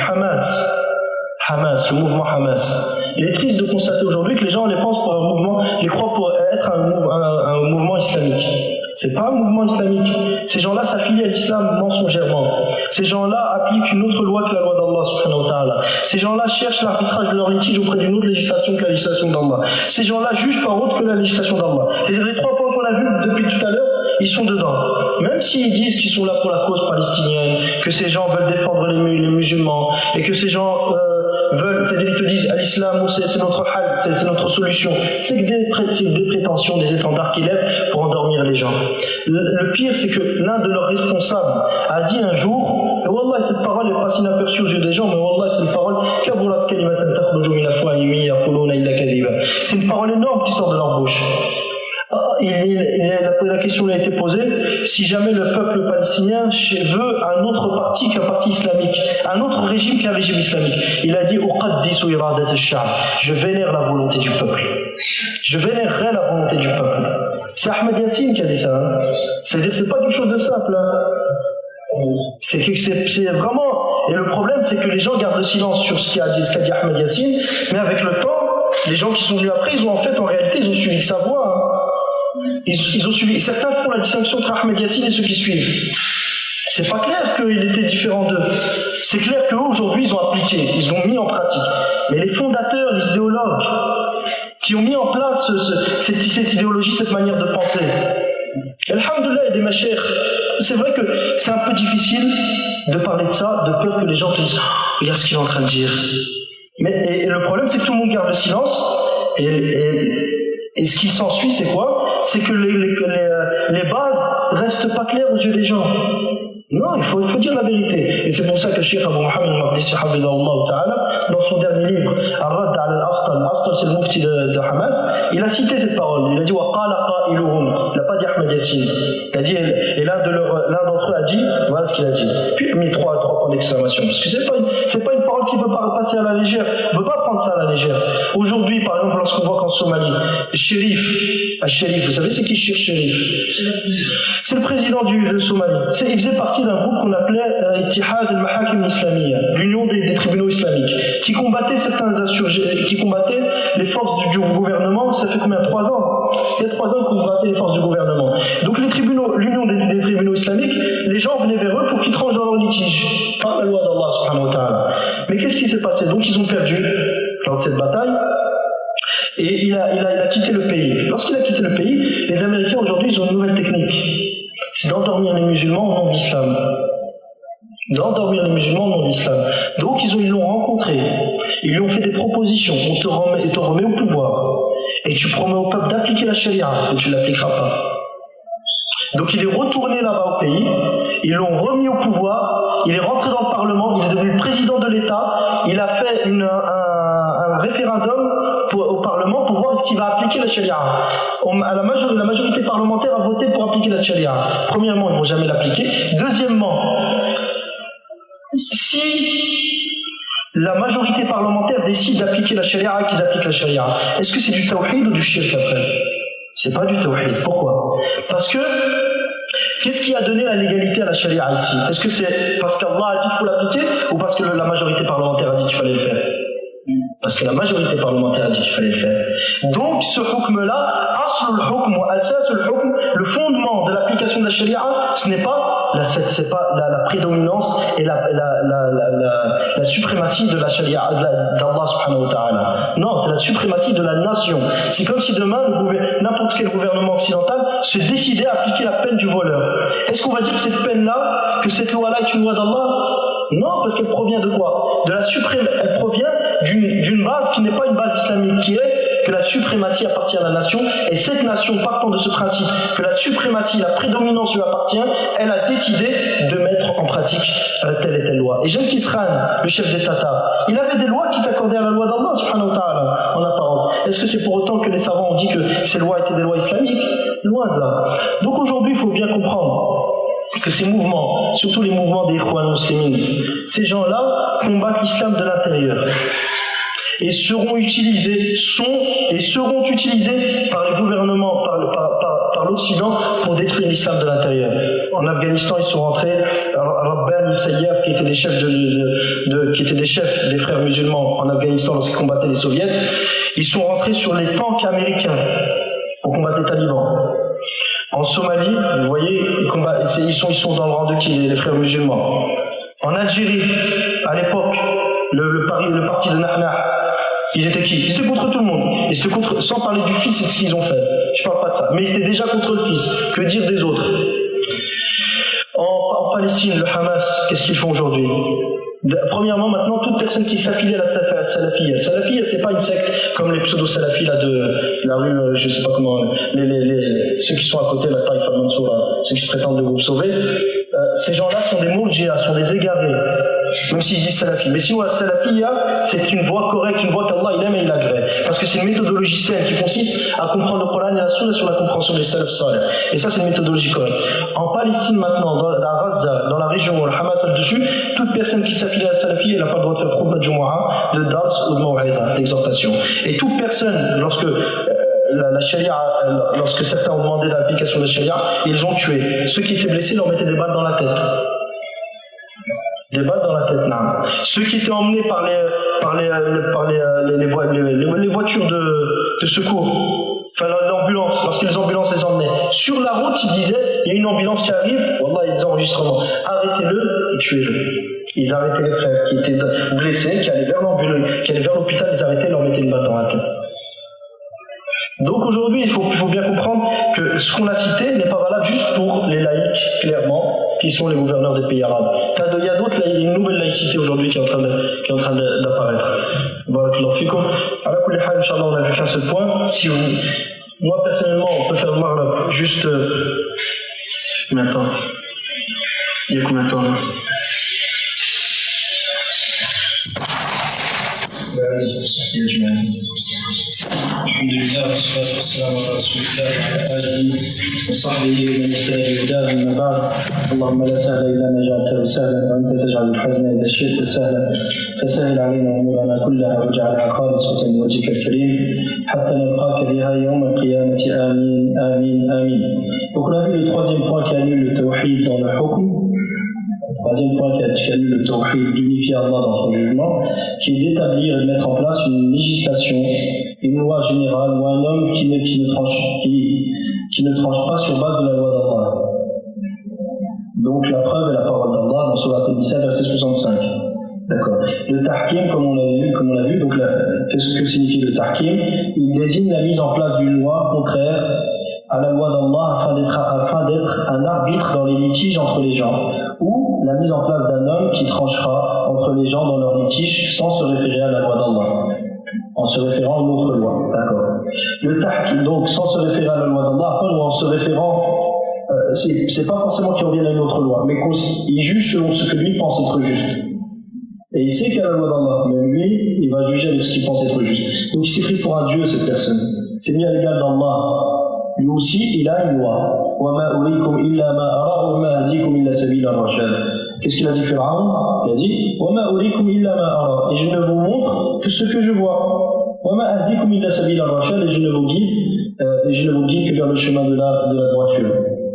Hamas, le mouvement Hamas. Il est triste de constater aujourd'hui que les gens les pensent pour un mouvement, les croient pour être un mouvement islamique. C'est pas un mouvement islamique. Ces gens-là s'affilient à l'islam mensongèrement. Ces gens-là appliquent une autre loi que la loi d'Allah subhanahu wa ta'ala. Ces gens-là cherchent l'arbitrage de leur litige auprès d'une autre législation que la législation d'Allah. Ces gens-là jugent par autre que la législation d'Allah. C'est-à-dire les trois points qu'on a vus depuis tout à l'heure, ils sont dedans. Même s'ils disent qu'ils sont là pour la cause palestinienne, que ces gens veulent défendre les musulmans, et que ces gens veulent, c'est-à-dire ils te disent à l'islam, c'est notre hal, c'est notre solution. C'est que des prétentions, des étendards qu'ils lèvent pour endormir les gens. Le pire, c'est que l'un de leurs responsables a dit un jour, et wallah, cette parole n'est pas inaperçue aux yeux des gens, mais wallah, c'est une parole kaburat kalimatan takhruju min afwahihim yaquluna illa kadhiba. C'est une parole énorme qui sort de leur bouche. La question lui a été posée, si jamais le peuple palestinien veut un autre parti qu'un parti islamique, un autre régime qu'un régime islamique, il a dit uqaddisu iradat ash-sha'b, je vénère la volonté du peuple, je vénérerai la volonté du peuple. C'est Ahmed Yassine qui a dit ça, hein. C'est pas quelque chose de simple, hein. C'est vraiment, et le problème c'est que les gens gardent le silence sur ce qu'a dit Ahmed Yassine, mais avec le temps, les gens qui sont venus après, ils ont en réalité ils ont suivi sa voie, hein. Ils ont suivi. Certains font la distinction entre Ahmed Yassine et ceux qui suivent. C'est pas clair qu'il était différent d'eux. C'est clair qu'eux aujourd'hui ils ont appliqué, ils ont mis en pratique. Mais les fondateurs, les idéologues, qui ont mis en place cette idéologie, cette manière de penser. Alhamdulillah, il y a des machères. C'est vrai que c'est un peu difficile de parler de ça, de peur que les gens disent « Regarde ce qu'il est en train de dire ». Mais et le problème, c'est que tout le monde garde le silence, et ce qui s'ensuit, c'est quoi? C'est que les bases restent pas claires aux yeux des gens. Non, il faut dire la vérité. Et c'est pour ça que le Cheikh Abu Mohammed al-Maqdisi dans son dernier livre, Ar-Radd ala al-Astal, c'est le mufti de Hamas, il a cité cette parole. Il a dit wa qala qailuhum. Il n'a pas dit Ahmed Yassine. Il a dit, et l'un d'entre eux a dit, voilà ce qu'il a dit. Puis il a mis trois points d'exclamation. Parce que c'est pas une parole qui ne peut pas passer à la légère. On ne peut pas prendre ça à la légère. Aujourd'hui, par exemple, lorsqu'on voit qu'en Somalie, le shérif, vous savez c'est qui le shérif? C'est le président de Somalie. Il faisait partie d'un groupe qu'on appelait Ittihad al-Mahakim Islamiyya, l'union des tribunaux islamiques, qui combattait certains insurgés, qui combattaient les forces du gouvernement. Ça fait combien? 3 ans. Il y a 3 ans qu'on combattait les forces du gouvernement. Donc l'union des tribunaux islamiques, les gens venaient vers eux pour qu'ils tranchent dans leur litige, par la loi d'Allah subhanahu wa ta'ala. Mais qu'est-ce qui s'est passé? Donc ils ont perdu lors de cette bataille. Et il a quitté le pays. Lorsqu'il a quitté le pays, les Américains aujourd'hui ils ont une nouvelle technique. C'est d'endormir les musulmans au nom d'islam. D'endormir les musulmans au nom d'islam. Donc ils l'ont rencontré. Ils lui ont fait des propositions. On te remet au pouvoir. Et tu promets au peuple d'appliquer la charia. Et tu ne l'appliqueras pas. Donc il est retourné là-bas au pays. Ils l'ont remis au pouvoir. Il est rentré dans le Parlement. Il est devenu président de l'État. Il a fait un référendum au Parlement pour voir est-ce qu'il va appliquer la charia. La majorité parlementaire a voté pour appliquer la charia. Premièrement, ils ne vont jamais l'appliquer. Deuxièmement, si la majorité parlementaire décide d'appliquer la charia et qu'ils appliquent la charia, est-ce que c'est du tawhid ou du shirk après? C'est pas du tawhid. Pourquoi? Parce que qu'est-ce qui a donné la légalité à la charia ici? Est-ce que c'est parce qu'Allah a dit qu'il faut l'appliquer ou parce que la majorité parlementaire a dit qu'il fallait le faire? Parce que la majorité parlementaire a dit qu'il fallait le faire. Donc ce hukm-là, aslul hukm wa asasul hukm, le fondement de l'application de la charia, ce n'est pas la prédominance et la la suprématie de la charia d'Allah subhanahu wa ta'ala. Non, c'est la suprématie de la nation. C'est comme si demain, n'importe quel gouvernement occidental se décidait à appliquer la peine du voleur. Est-ce qu'on va dire que cette peine-là, que cette loi-là est une loi d'Allah? Non, parce qu'elle provient de quoi? De la suprême. Elle provient d'une base qui n'est pas une base islamique, qui est que la suprématie appartient à la nation, et cette nation, partant de ce principe que la suprématie, la prédominance lui appartient, elle a décidé de mettre en pratique telle et telle loi. Et Genghis Khan, le chef des Tatars, il avait des lois qui s'accordaient à la loi d'Allah subhanahu wa ta'ala, en apparence. Est-ce que c'est pour autant que les savants ont dit que ces lois étaient des lois islamiques? Loin de là. Donc aujourd'hui, il faut bien comprendre que ces mouvements, surtout les mouvements des Ikhwan Muslimin, ces gens-là combattent l'islam de l'intérieur. Et seront utilisés par les gouvernements, par l'Occident pour détruire l'islam de l'intérieur. En Afghanistan, ils sont rentrés, Rabban Sayyaf, qui étaient des chefs des frères musulmans en Afghanistan lorsqu'ils combattaient les soviets, ils sont rentrés sur les tanks américains pour combattre les talibans. En Somalie, vous voyez, ils sont dans le rang de qui, les frères musulmans. En Algérie, à l'époque, le parti de Nahnah, ils étaient qui? Ils étaient contre tout le monde. Sans parler du fils, c'est ce qu'ils ont fait. Je parle pas de ça. Mais ils étaient déjà contre le fils. Que dire des autres? En Palestine, le Hamas, qu'est-ce qu'ils font aujourd'hui? Premièrement, maintenant, toute personne qui s'affilie à la salafiyya. Salafiyya, c'est pas une secte comme les pseudo-salafis là de la rue, je sais pas comment, ceux qui sont à côté, la Taïfa Mansoura, ceux qui se prétendent de groupe sauvé. Ces gens-là sont des mourjias, sont des égarés, même s'ils disent salafi. Mais sinon, la salafiyya, c'est une voie correcte, une voie qu'Allah il aime et il agrée. Parce que c'est une méthodologie saine qui consiste à comprendre le Coran et la Sunna sur la compréhension des salaf salih. Et ça, c'est une méthodologie correcte. En Palestine, maintenant, dans la Gaza, dans la région où le Hamas est dessus, toute personne qui s'affilie à la salafiyya, elle n'a pas le droit de faire khutbah de Jumu'ah, de dars ou de maw'ida, d'exhortation. Et toute personne, lorsque la charia, lorsque certains ont demandé l'application de la charia, ils ont tué. Ceux qui étaient blessés leur mettaient des balles dans la tête. Des balles dans la tête, non. Ceux qui étaient emmenés par les voitures de secours, enfin l'ambulance, lorsque les ambulances les emmenaient, sur la route, ils disaient, il y a une ambulance qui arrive, wallah, il y a des enregistrements, arrêtez-le et tuez-le. Ils arrêtaient les frères qui étaient blessés, qui allaient vers l'ambulance, qui allaient vers l'hôpital, ils arrêtaient et leur mettaient une balle dans la tête. Donc aujourd'hui, il faut bien comprendre que ce qu'on a cité n'est pas valable juste pour les laïcs, clairement, qui sont les gouverneurs des pays arabes. Il y a d'autres, il y a une nouvelle laïcité aujourd'hui qui est en train d'apparaître. Barakallahu fikum. Ala kulli hal, Inch'Allah, on a vu qu'un seul point. Moi, personnellement, on peut faire le maghreb juste... combien de temps? Il y a combien de temps là? Il y a du mal. الحمد لله والصلاة والسلام على رسول الله وعلى آله وصحبه ومن اهتدى بهداه أما بعد اللهم لا سهل إلا ما جعلته سهلا وأنت تجعل الحزن إذا شئت سهلا فسهل علينا أمورنا كلها واجعلها خالصة لوجهك الكريم حتى نلقاك بها يوم القيامة آمين آمين آمين. Donc on a vu le troisième point qui annule le tawhid dans le hukm. Troisième point qui annule le tawhid, d'unifier Allah dans son jugement, qui est d'établir et de mettre en place une législation, une loi générale ou un homme qui ne tranche pas sur base de la loi d'Allah. Donc la preuve est la parole d'Allah dans Surat An-Nisa, verset 65. D'accord. Le tahkim, comme on l'a vu, donc qu'est-ce que signifie le tahkim? Il désigne la mise en place d'une loi contraire à la loi d'Allah afin d'être un arbitre dans les litiges entre les gens, ou la mise en place d'un homme qui tranchera entre les gens dans leurs litiges sans se référer à la loi d'Allah, en se référant à une autre loi. D'accord. Le tahkim, donc sans se référer à la loi d'Allah, ou en se référant, c'est pas forcément qu'il revienne à une autre loi, mais qu'il juge selon ce que lui pense être juste. Et il sait qu'il y a la loi d'Allah, mais lui, il va juger avec ce qu'il pense être juste. Donc il s'est pris pour un dieu, cette personne. C'est mis à l'égal d'Allah. Lui aussi, il a une loi. Qu'est-ce qu'il a dit Pharaon? Il a dit et je ne vous montre que ce que je vois. Et je ne vous guide que vers le chemin de la droiture.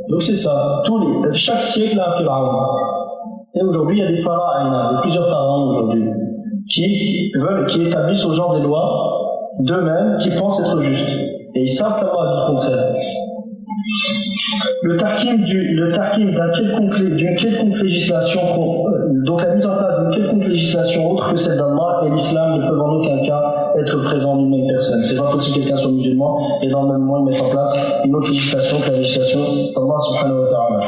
Donc c'est ça. Chaque siècle a un Pharaon. Et aujourd'hui, il y a des pharaons, plusieurs pharaons aujourd'hui, qui établissent aux gens des lois d'eux-mêmes, qui pensent être justes. Et ils savent qu'Allah a dit le contraire. le tahkim d'une quelconque législation, donc la mise en place d'une quelconque législation autre que celle d'Allah et l'islam ne peuvent en aucun cas être présents en une même personne. C'est pas possible que quelqu'un soit musulman et dans le même moment il mette en place une autre législation que la législation d'Allah subhanahu wa ta'ala.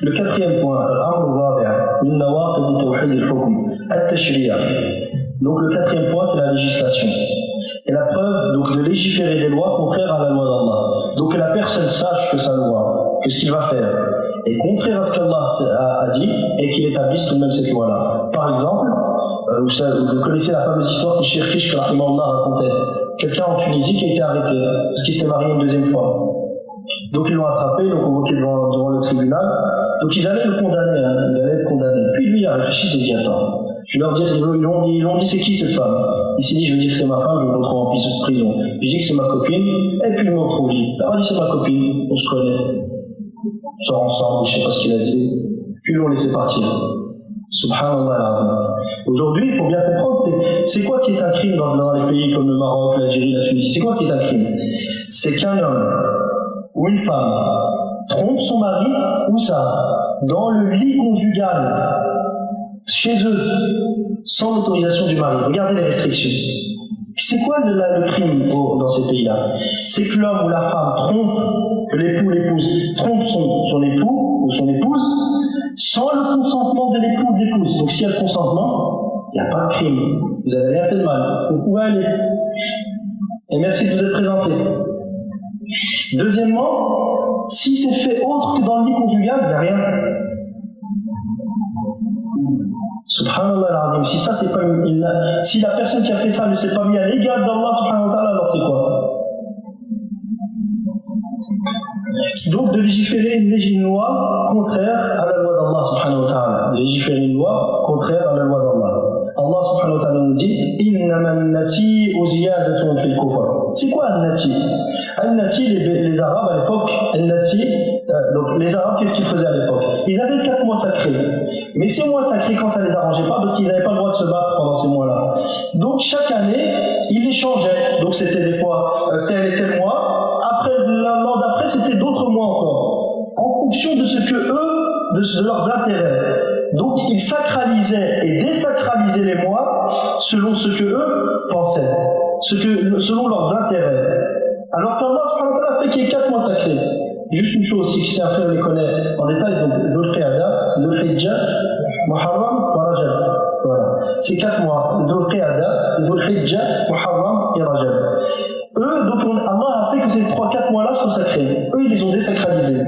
Le quatrième point, donc le quatrième point, c'est la législation. Et la preuve donc, de légiférer des lois contraires à la loi d'Allah. Donc que la personne sache que sa loi, que ce qu'il va faire est contraire à ce qu'Allah a dit et qu'il établisse tout de même cette loi-là. Par exemple, vous connaissez la fameuse histoire que Cheikh Kishk racontait. Quelqu'un en Tunisie qui a été arrêté parce qu'il s'était marié une deuxième fois. Donc ils l'ont attrapé, ils l'ont convoqué devant le tribunal. Donc ils allaient le condamner, il allait être condamné. Puis lui il a réfléchi, il s'est dit attends, je vais leur dire, ils l'ont dit c'est qui cette femme? Il s'est dit je vais dire que c'est ma femme, je vais me retrouver en prison. Je dis que c'est ma copine, et puis ils m'ont retrouvé. Il a dit c'est ma copine, on se connaît, on sort ensemble, je sais pas ce qu'il a dit. Puis ils l'ont laissé partir. Subhanallah. Aujourd'hui, il faut bien comprendre, c'est quoi qui est un crime dans les pays comme le Maroc, l'Algérie, la Tunisie? C'est quoi qui est un crime? C'est qu'un homme ou une femme trompe son mari, ou ça, dans le lit conjugal, chez eux, sans l'autorisation du mari. Regardez les restrictions. C'est quoi le crime dans ces pays-là? C'est que l'homme ou la femme trompe, que l'époux ou l'épouse trompe son époux ou son épouse, sans le consentement de l'époux ou de l'épouse. Donc s'il y a le consentement, il n'y a pas de crime. Vous n'avez rien fait de mal. Vous pouvez aller. Et merci de vous être présenté. Deuxièmement, si c'est fait autre que dans le lit conjugal, il n'y a rien. Subhanallah al-Azim. Si ça c'est pas si la personne qui a fait ça ne s'est pas mis à l'égal d'Allah subhanahu wa ta'ala, alors c'est quoi? Donc de légiférer une loi contraire à la loi d'Allah subhanahu wa ta'ala. Légiférer une loi contraire à la loi d'Allah. Allah subhanahu wa ta'ala nous dit innama an-nasi'u ziyadatun fil kufr. C'est quoi an-nasi? An-nasi, les Arabes à l'époque, donc les Arabes, qu'est-ce qu'ils faisaient à l'époque? Ils avaient 4 mois sacrés. Mais ces mois sacrés, quand ça les arrangeait pas, parce qu'ils n'avaient pas le droit de se battre pendant ces mois-là. Donc chaque année, ils les changeaient. Donc c'était des fois tel et tel mois. Après, l'an d'après, c'était d'autres mois encore. En fonction de ce que eux, de leurs intérêts. Donc ils sacralisaient et désacralisaient les mois selon ce que eux pensaient, selon leurs intérêts. Alors qu'Allah subhanahu wa ta'ala fait qu'il y ait 4 mois sacrés. Juste une chose aussi, qui c'est un frère les connaît en détail, donc Dhul-Qiyada, Dhul-Hijja, Muharram et Rajab. Voilà. C'est 4 mois, Dhul-Qiyada, Dhul-Hijja, Muharram et Rajab. Eux, donc Allah a fait que ces 3-4 mois-là soient sacrés. Eux, ils les ont désacralisés.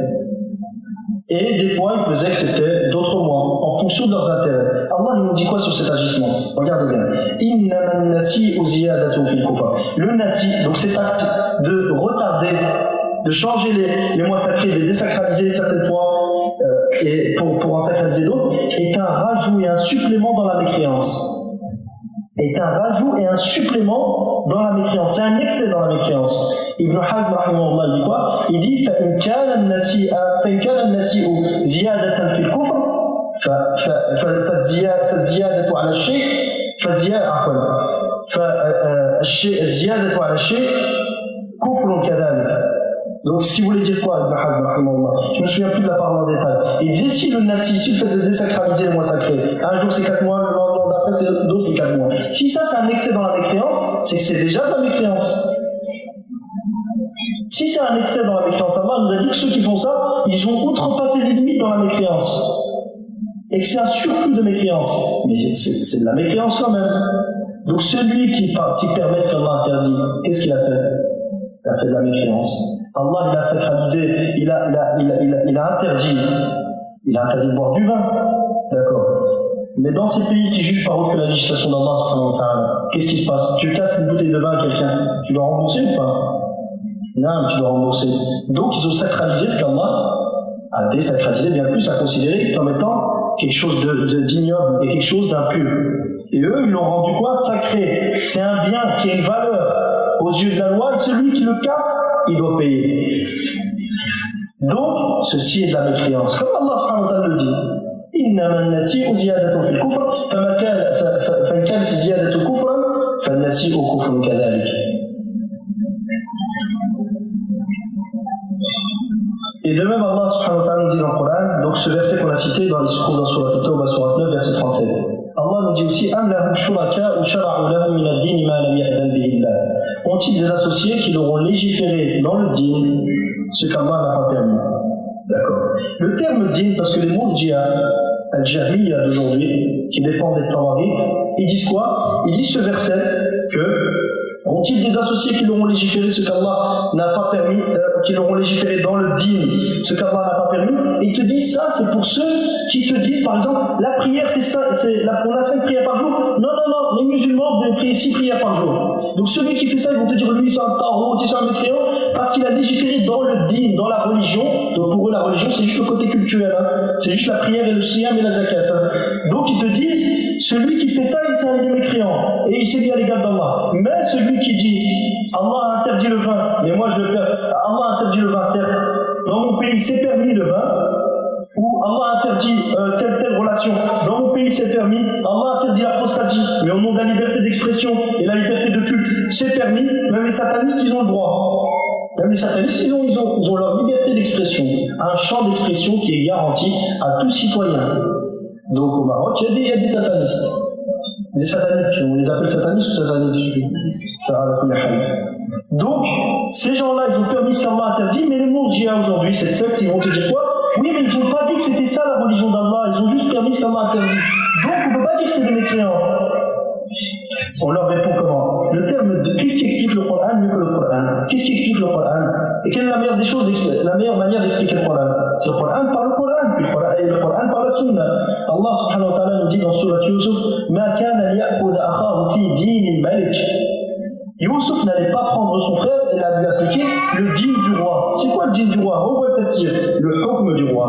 Et des fois, ils faisaient que c'était d'autres mois, en fonction de leurs intérêts. Allah il nous dit quoi sur cet agissement? Regardez bien. Innama an-nasi'u ziyadatun fil kufr. Le nasi, donc cet acte de retarder, de changer les mois sacrés, de les désacraliser certaines fois, et pour en sacraliser d'autres, est un rajout et un supplément dans la mécréance. Est un rajout et un supplément dans la mécréance. C'est un excès dans la mécréance. Ibn Hazm rahimahullah dit quoi? Il dit فإن كان النسيء زيادة في الكفر فالزيادة على الشيء الزيادة على الشيء كفر كذلك. Donc, ce qu'il voulait dire quoi, Ibn Hazm rahimahullah? Je me souviens plus de la parole en détail. Il disait si le nasi, si le fait de désacraliser les mois sacrés, un jour c'est 4 mois, le lendemain d'après c'est d'autres 4 mois. Si ça c'est un excès dans la mécréance, c'est que c'est déjà de la mécréance. Si c'est un excès dans la mécréance, Allah nous a dit que ceux qui font ça, ils ont outrepassé les limites dans la mécréance. Et que c'est un surplus de mécréance. Mais c'est de la mécréance quand même. Donc celui qui permet ce qu'Allah interdit, qu'est-ce qu'il a fait? Il a fait de la mécréance. Allah il a sacralisé, il a interdit de boire du vin. D'accord. Mais dans ces pays qui jugent par autre que la législation d'Allah, qu'est-ce qui se passe? Tu casses une bouteille de vin à quelqu'un, tu dois rembourser ou pas? Non, tu dois rembourser. Donc ils ont sacralisé ce qu'Allah a désacralisé, bien plus à considérer comme étant quelque chose d'ignoble et quelque chose d'impur. Et eux, ils l'ont rendu quoi? Sacré. C'est un bien qui a une valeur aux yeux de la loi, et celui qui le casse, il doit payer. Donc, ceci est de la mécréance. Comme Allah subhanahu wa ta'ala le dit. إنما النسيء زيادة في الكفر فإن كانت زيادة كفرا فالنسيء كفر كذلك. Et de même, Allah subhanahu wa ta'ala nous dit dans le Coran, donc ce verset qu'on a cité dans les sourates, dans Sourate At-Tawbah, Sourate 9, verset 37. Allah nous dit aussi, Am lahum shuraka ou shara'u lahum min ad-din ma lam ya'zan bihi Allah. Ont-ils des associés qui leur ont légiféré dans le din ce qu'Allah n'a pas permis? D'accord. Le terme din, parce que les mots al-jahiliya d'aujourd'hui, qui défendent les tawarites, ils disent quoi? Ils disent ce verset que ont-ils des associés qui leur ont légiféré ce qu'Allah n'a pas permis, qui leur ont légiféré dans le din ce qu'Allah n'a pas permis? Et ils te disent ça, c'est pour ceux qui te disent, par exemple, la prière, on a 5 prières par jour. Non, les musulmans devaient prier 6 prières par jour. Donc celui qui fait ça, ils vont te dire, lui, c'est un tarot, c'est un mécréant, parce qu'il a légiféré dans le din, dans la religion. Donc pour eux, la religion, c'est juste le côté culturel. Hein. C'est juste la prière et le siyam et la zakat. Hein. Donc ils te disent, celui qui fait ça, c'est un mécréant. Et il s'est mis à l'égard d'Allah. Mais celui qui dit, Allah a interdit le vin, mais moi je le perds. Allah a interdit le vin, certes. Dans mon pays, c'est permis le vin. Ou Allah a interdit telle relation. Dans mon pays, c'est permis. Allah a interdit l'apostasie. Mais au nom de la liberté d'expression et la liberté de culte, c'est permis. Même les satanistes, ils ont le droit. Même les satanistes, ils ont leur liberté d'expression. Un champ d'expression qui est garanti à tout citoyen. Donc au Maroc, il y a des satanistes. Des sataniques. On les appelle satanistes ou sataniques? Donc, ces gens-là, ils ont permis ce qu'Allah a interdit, mais les Mourji'a aujourd'hui, cette secte, ils vont te dire quoi? Oui, mais ils n'ont pas dit que c'était ça la religion d'Allah, ils ont juste permis ce qu'Allah a interdit. Donc, on ne peut pas dire que c'est des mécréants. On leur répond comment? Le terme de qu'est-ce qui explique le Coran mieux que le Coran? Qu'est-ce qui explique le Coran? Et quelle est la meilleure des choses, la meilleure manière d'expliquer le Coran? C'est le Coran par le Coran, et le Coran par la Sunna. Allah subhanahu wa ta'ala nous dit dans Sourate Yusuf, Ma kana liya'khudha akhahu fi din al-malik. Youssouf n'allait pas prendre son frère et lui appliquer le din du roi. C'est quoi le din du roi? On voit le tafsir, le hukm du roi.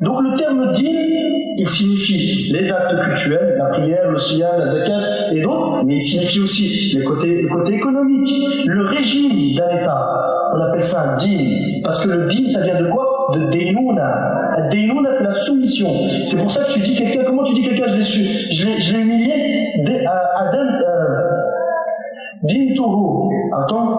Donc le terme din, il signifie les actes cultuels, la prière, le siyam, la zakat et d'autres, mais il signifie aussi le côté économique, le régime d'un État. On appelle ça un din, parce que le din, ça vient de quoi? De Deynouna. Deynouna, c'est la soumission. C'est pour ça que tu dis quelqu'un, comment tu dis quelqu'un, je l'ai humilié? Dintuhu. Attends.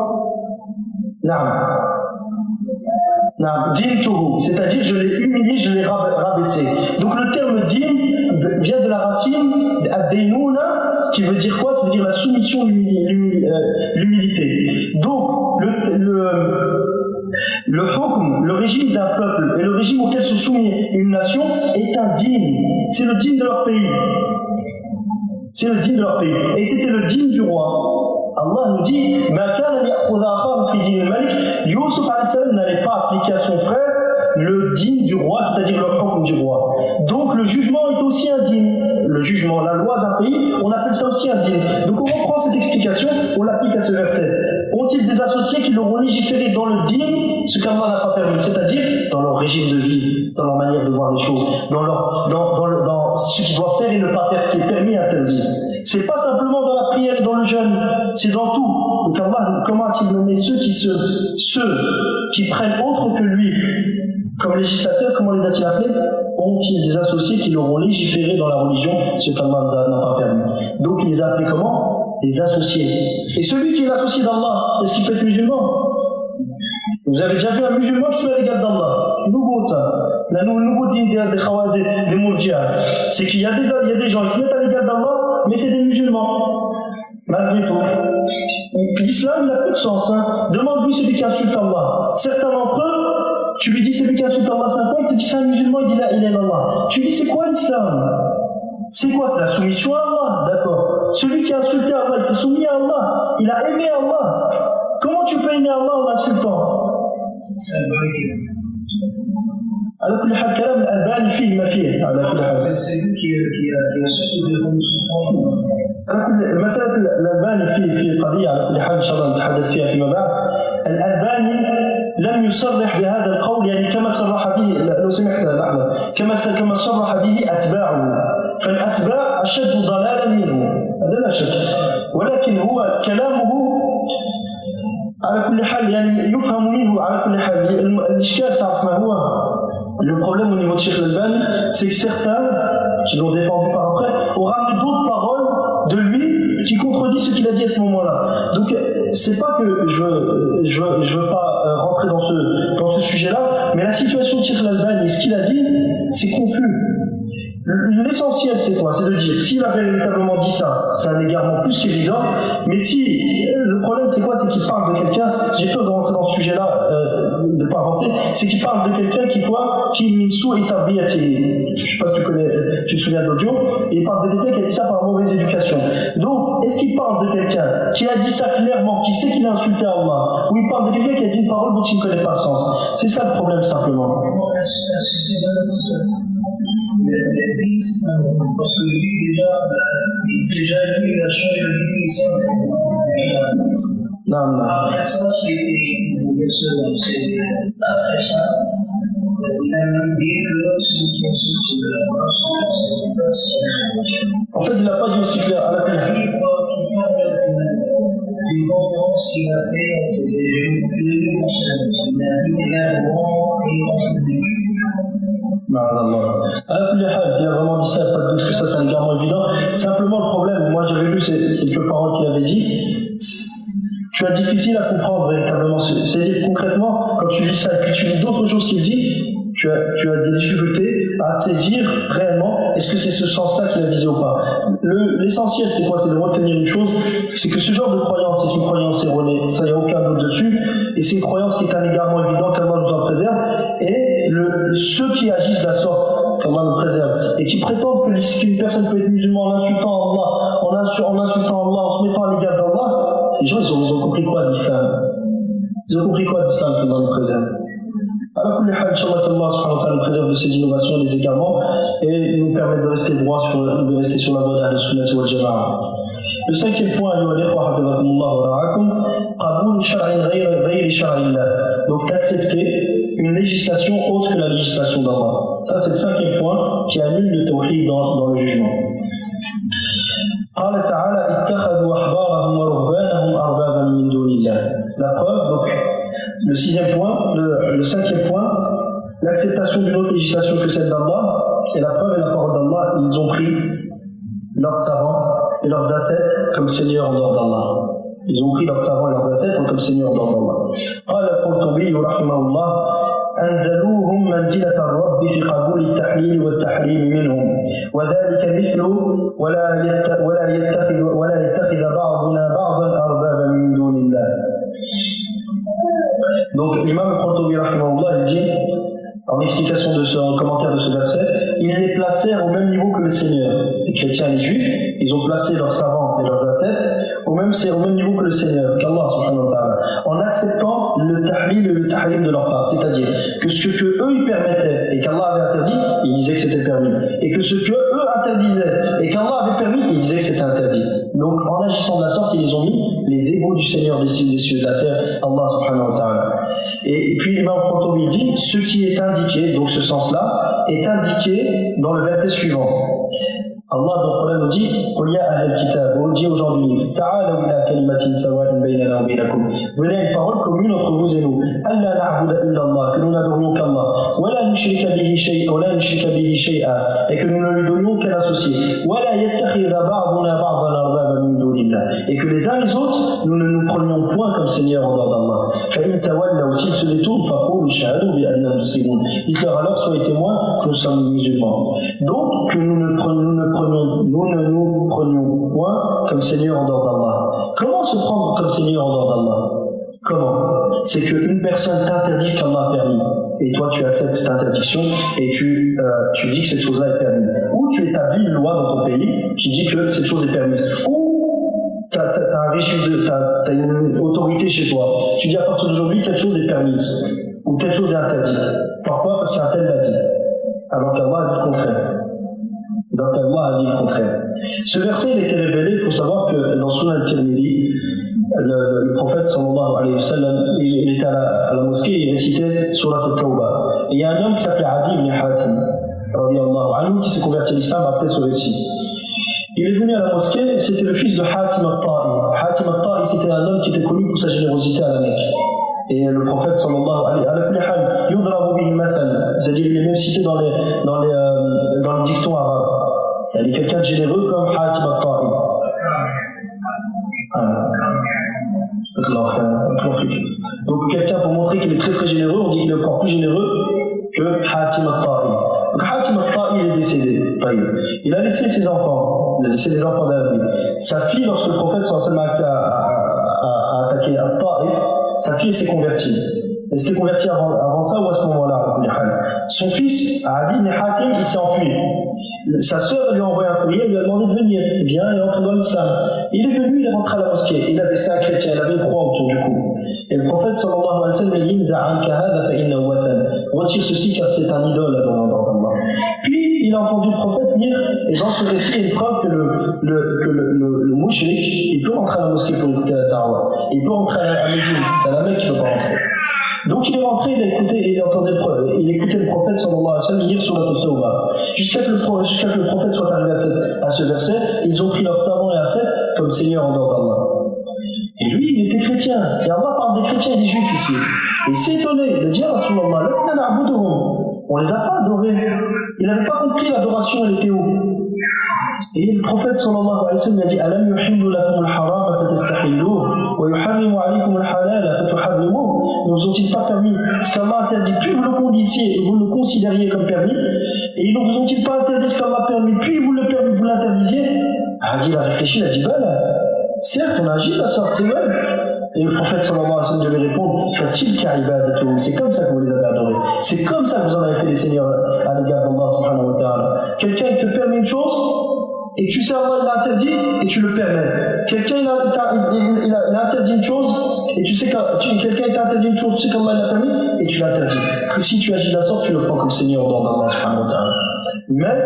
Dintuhu. C'est-à-dire, je l'ai humilié, je l'ai rabaissé. Donc le terme din vient de la racine ad-deynouna, qui veut dire quoi? Qui veut dire la soumission, l'humilité. Donc, le hukm, le régime d'un peuple et le régime auquel se soumet une nation est un din. C'est le din de leur pays. C'est le din de leur pays. Et c'était le din du roi. Allah nous dit, Youssouf n'allait pas appliquer à son frère le din du roi, c'est-à-dire le hukm du roi. Donc le jugement est aussi un din. Le jugement, la loi d'un pays, on appelle ça aussi un din. Donc on reprend cette explication, on l'applique à ce verset. Ont-ils des associés qui leur ont légiféré dans le din ce qu'Allah n'a pas permis, c'est-à-dire dans leur régime de vie, dans leur manière de voir les choses, dans ce qu'ils doivent faire et ne pas faire, ce qui est permis et interdit. C'est pas simplement dans la prière et dans le jeûne, c'est dans tout. Donc Allah, comment a-t-il nommé ceux qui prennent autre que lui comme législateurs, comment les a-t-il appelés? Ont-ils des associés qui leur ont légiféré dans la religion ce qu'Allah n'a pas permis? Donc il les a appelés comment? Des associés. Et celui qui est l'associé d'Allah, est-ce qu'il peut être musulman? Vous avez déjà vu un musulman qui se met à l'égard d'Allah? Nouveau ça. Le nouveau din des Mourji'a. C'est qu'il y a des gens qui se mettent à l'égard d'Allah, mais c'est des musulmans. Malgré tout. L'islam, il n'a plus de sens. Hein. Demande-lui celui qui insulte Allah. Certains d'entre eux, tu lui dis celui qui insulte Allah 5 ans, il te dit c'est un musulman, il dit là, il est Allah. Tu lui dis c'est quoi l'islam? C'est quoi? C'est la soumission à Allah, d'accord. Celui qui a insulté Allah, il s'est soumis à Allah. Il a aimé Allah. Comment tu peux aimer Allah en l'insultant? على كل حال كلام الألباني فيه ما فيه على كل حال. على كل مسألة الألباني في قضية على كل حال إن شاء الله نتحدث فيها فيما بعد. الألباني لم يصرح بهذا القول يعني كما صرح به لو سمحت لحظة كما صرح به أتباعه فالأتباع أشد ضلالا منه هذا لا شك ولكن هو كلامه على كل حال يعني يفهم منه على كل حال الإشكال تعرف ما هو le problème au niveau de Cheikh Al-Albani c'est que certains qui l'ont défendu par après ont ramené d'autres paroles de lui qui contredisent redis ce qu'il a dit à ce moment-là. Donc, c'est pas que je veux pas rentrer dans ce sujet-là, mais la situation de Cheikh Al-Albani et ce qu'il a dit, c'est confus. L'essentiel, c'est quoi? C'est de dire, s'il a véritablement dit ça, c'est un égarement plus qu'évident, mais si, le problème, c'est quoi? C'est qu'il parle de quelqu'un, j'ai peur de rentrer dans ce sujet-là, de pas avancer, c'est qu'il parle de quelqu'un qui minsou et tabriyati. Je sais pas si tu te souviens de l'audio, et il parle de quelqu'un qui a dit ça par mauvaise éducation. Donc, est-ce qu'il parle de quelqu'un qui a dit ça clairement, qui sait qu'il a insulté Allah, ou il parle de quelqu'un qui a dit une parole dont il ne connaît pas le sens? C'est ça le problème, simplement. Parce que lui, déjà lui, il a changé de définition. Non. Après ça, après ça, il a même dit que celui qui insulte la France, en fait, il n'a pas dit aussi clair à la télé. Il parle d'une conférence qu'il a fait entre les nationalités. Il a dit clairement et il a vraiment dit ça, pas de doute que ça c'est un égarement évident. Simplement le problème, moi j'avais lu quelques paroles qu'il avait dit, tu as difficile à comprendre véritablement. C'est-à-dire concrètement, quand tu lis ça et puis tu lis d'autres choses qu'il dit, tu as des difficultés à saisir réellement est-ce que c'est ce sens-là qu'il a visé ou pas. L'essentiel c'est quoi? C'est de retenir une chose, c'est que ce genre de croyance est une croyance erronée, ça n'y a aucun doute dessus, et c'est une croyance qui est un égarement évident, qu'Allah nous en préserve, et ceux qui agissent de la sorte, qu'Allah nous préserve, et qui prétendent qu'une personne peut être musulmane en insultant Allah, en insultant Allah, en se mettant à l'égard d'Allah, ces gens ils ont compris quoi de l'islam? Ils ont compris quoi de l'islam qu'Allah nous préserve? Alors que Allah subhanahu wa ta'ala nous préserve de ces innovations et des égarements et nous permet de rester droit sur la voie de Sunnah wal Jama'a. Le cinquième point, donc d'accepter une législation autre que la législation d'Allah. Ça c'est le cinquième point qui annule le tawhid dans le jugement. قال تعالى اتخذوا أحبارهم ورهبانهم أربابا من دون الله. La preuve, donc le sixième point, le cinquième point, l'acceptation d'une autre législation que celle d'Allah, et la preuve et la parole d'Allah, ils ont pris leurs savants et leurs ascètes comme seigneurs en dehors d'Allah. Ils ont pris leurs savants et leurs ascètes comme seigneurs en dehors d'Allah. قال القرطبي رحمه الله أنزلوهم منزلة الرب في قبول التحليل والتحريم منهم وذلك مثل ولا يتخذ بعضنا بعضا أربابا من دون الله. Donc l'imam al-Qurtubi rahimahullah il dit en explication en commentaire de ce verset, ils les placèrent au même niveau que le Seigneur. Les chrétiens et les juifs, ils ont placé leurs savants et leurs ascètes au même niveau que le Seigneur, qu'Allah subhanahu wa ta'ala, en acceptant le tahlil et le tahrim de leur part, c'est-à-dire que ce que eux ils permettaient et qu'Allah avait interdit, ils disaient que c'était permis, et que ce que eux interdisaient et qu'Allah avait permis, ils disaient que c'était interdit. Donc en agissant de la sorte, ils ont mis les égaux du Seigneur des cieux et de la terre, Allah subhanahu wa ta'ala. Et puis l'imam Qurtubi dit, ce qui est indiqué, donc ce sens-là, est indiqué dans le verset suivant. Allah donc nous dit, قُلْ يَا أَهْلَ الْكِتَابِ, on dit aux gens du livre, تَعَالَوْا إِلَىٰ كَلِمَةٍ سَوَاءٍ بَيْنَنَا وَبَيْنَكُمْ, venez à une parole commune entre vous et nous, أَلَّا نَعْبُدَ إِلَّا اللَّهِ, que nous n'adorions qu'Allah, وَلَا نُشْرِكَ بِهِ شَيْئًا, et que nous ne lui donnions qu'un associé, وَلَا يَتَّخِذَ بَعْضُنَا بَعْضًا أَرْبَابًا مِن دُونِ اللَّهِ, et que les uns les autres, nous ne nous prenions point comme Seigneur en dehors d'Allah. فَإِن تَوَلَّوْا, s'ils se détournent, فَقُولُوا اشْهَدُوا بِأَنَّا مُسْلِمُونَ, dites-leur alors, soyez témoins que nous sommes musulmans. Donc, que nous ne nous prenions point comme Seigneur en dehors d'Allah. Comment se prendre comme Seigneur en dehors d'Allah? Comment? C'est qu'une personne t'interdit ce qu'Allah a permis, et toi tu acceptes cette interdiction, et tu dis que cette chose-là est permise. Ou tu établis une loi dans ton pays qui dit que cette chose est permise. Ou tu as un régime t'as une autorité chez toi. Tu dis à partir d'aujourd'hui, telle chose est permise, ou telle chose est interdite. Pourquoi? Parce qu'un tel l'a dit. Alors qu'Allah a dit le contraire. Donc Allah a dit le contraire. Ce verset il a été révélé, il faut savoir que dans Sunan al-Tirmidhi, le prophète sallallahu alayhi wa sallam, il était à la mosquée et il récitait Surat al-Tawbah. Et il y a un homme qui s'appelait Adi ibn Hatim, radiyallahu anhu, qui s'est converti à l'islam après ce récit. Il est venu à la mosquée, c'était le fils de Hatim al-Ta'i. Hatim al-Ta'i, c'était un homme qui était connu pour sa générosité à la Mecque. Et le prophète sallallahu alayhi wa sallam, c'est-à-dire il est même cité dans les dictons arabes. Il y a quelqu'un de généreux comme Hatim al-Ta'i. Donc quelqu'un, pour montrer qu'il est très très généreux, on dit qu'il est encore plus généreux que Hatim al-Ta'i. Donc Hatim al-Ta'i, il est décédé. Il a laissé ses enfants, il a laissé des enfants d'un lui. Sa fille, lorsque le prophète sallallahu alayhi wa sallam a attaqué al-Ta'if, sa fille s'est convertie. Elle s'était convertie avant ça ou à ce moment-là? Son fils, Adi ibn Hatim, il s'est enfui. Sa sœur lui a envoyé un courrier, lui a demandé de venir. Il vient et entre dans l'islam. Il est venu, il est rentré à la mosquée. Il avait ça un chrétien, il avait une croix autour du cou. Et le prophète sallallahu alayhi wa sallam lui a dit retire ceci car c'est un idole devant Allah. Puis il a entendu le prophète lire, et dans ce récit, il y a une preuve que le mouchrik, il peut rentrer à la mosquée pour écouter la da'wah. Il peut rentrer à Médine, c'est la Mecque qui ne peut pas rentrer. Donc il est rentré, il a écouté, il écoutait le prophète sallallahu alayhi wa sallam lire sur la Tawbah. Jusqu'à que le prophète soit arrivé à ce verset, ils ont pris leur savant et ascète comme Seigneur en dehors d'Allah. Et lui, il était chrétien. Et Allah parle des chrétiens et des juifs ici. Et il s'est étonné, il a dit, Rasulallah, on les a pas adorés. Il n'avait pas compris l'adoration, elle était où. Et le prophète sallallahu alayhi wa sallam a dit, Alam yuhillu lakum al-haram fatastahilluh, wa yuharrimu alaykum al-halal fatuharrimuh. Ne vous ont-ils pas permis ce qu'Allah interdit, puis vous le conditiez et vous le considériez comme permis, et ils ne vous ont-ils pas interdit ce qu'Allah permis, puis vous l'interdisiez? Il a réfléchi, il a dit, certes, on a agi de la sorte, c'est vrai. Et le prophète sallallahu alayhi wa sallam devait répondre, c'est comme ça que vous les avez adorés. C'est comme ça que vous en avez fait les seigneurs à l'égard d'Allah subhanahu wa ta'ala. Quelqu'un te permet une chose, et tu sais Allah l'a interdit, et tu le permets. Quelqu'un il a interdit une chose, et tu sais que quelqu'un t'a interdit une chose, tu sais qu'Allah l'a permis, et tu l'interdis. Que si tu agis de la sorte, tu le prends comme Seigneur d'Allah subhanahu wa ta'ala. Mais,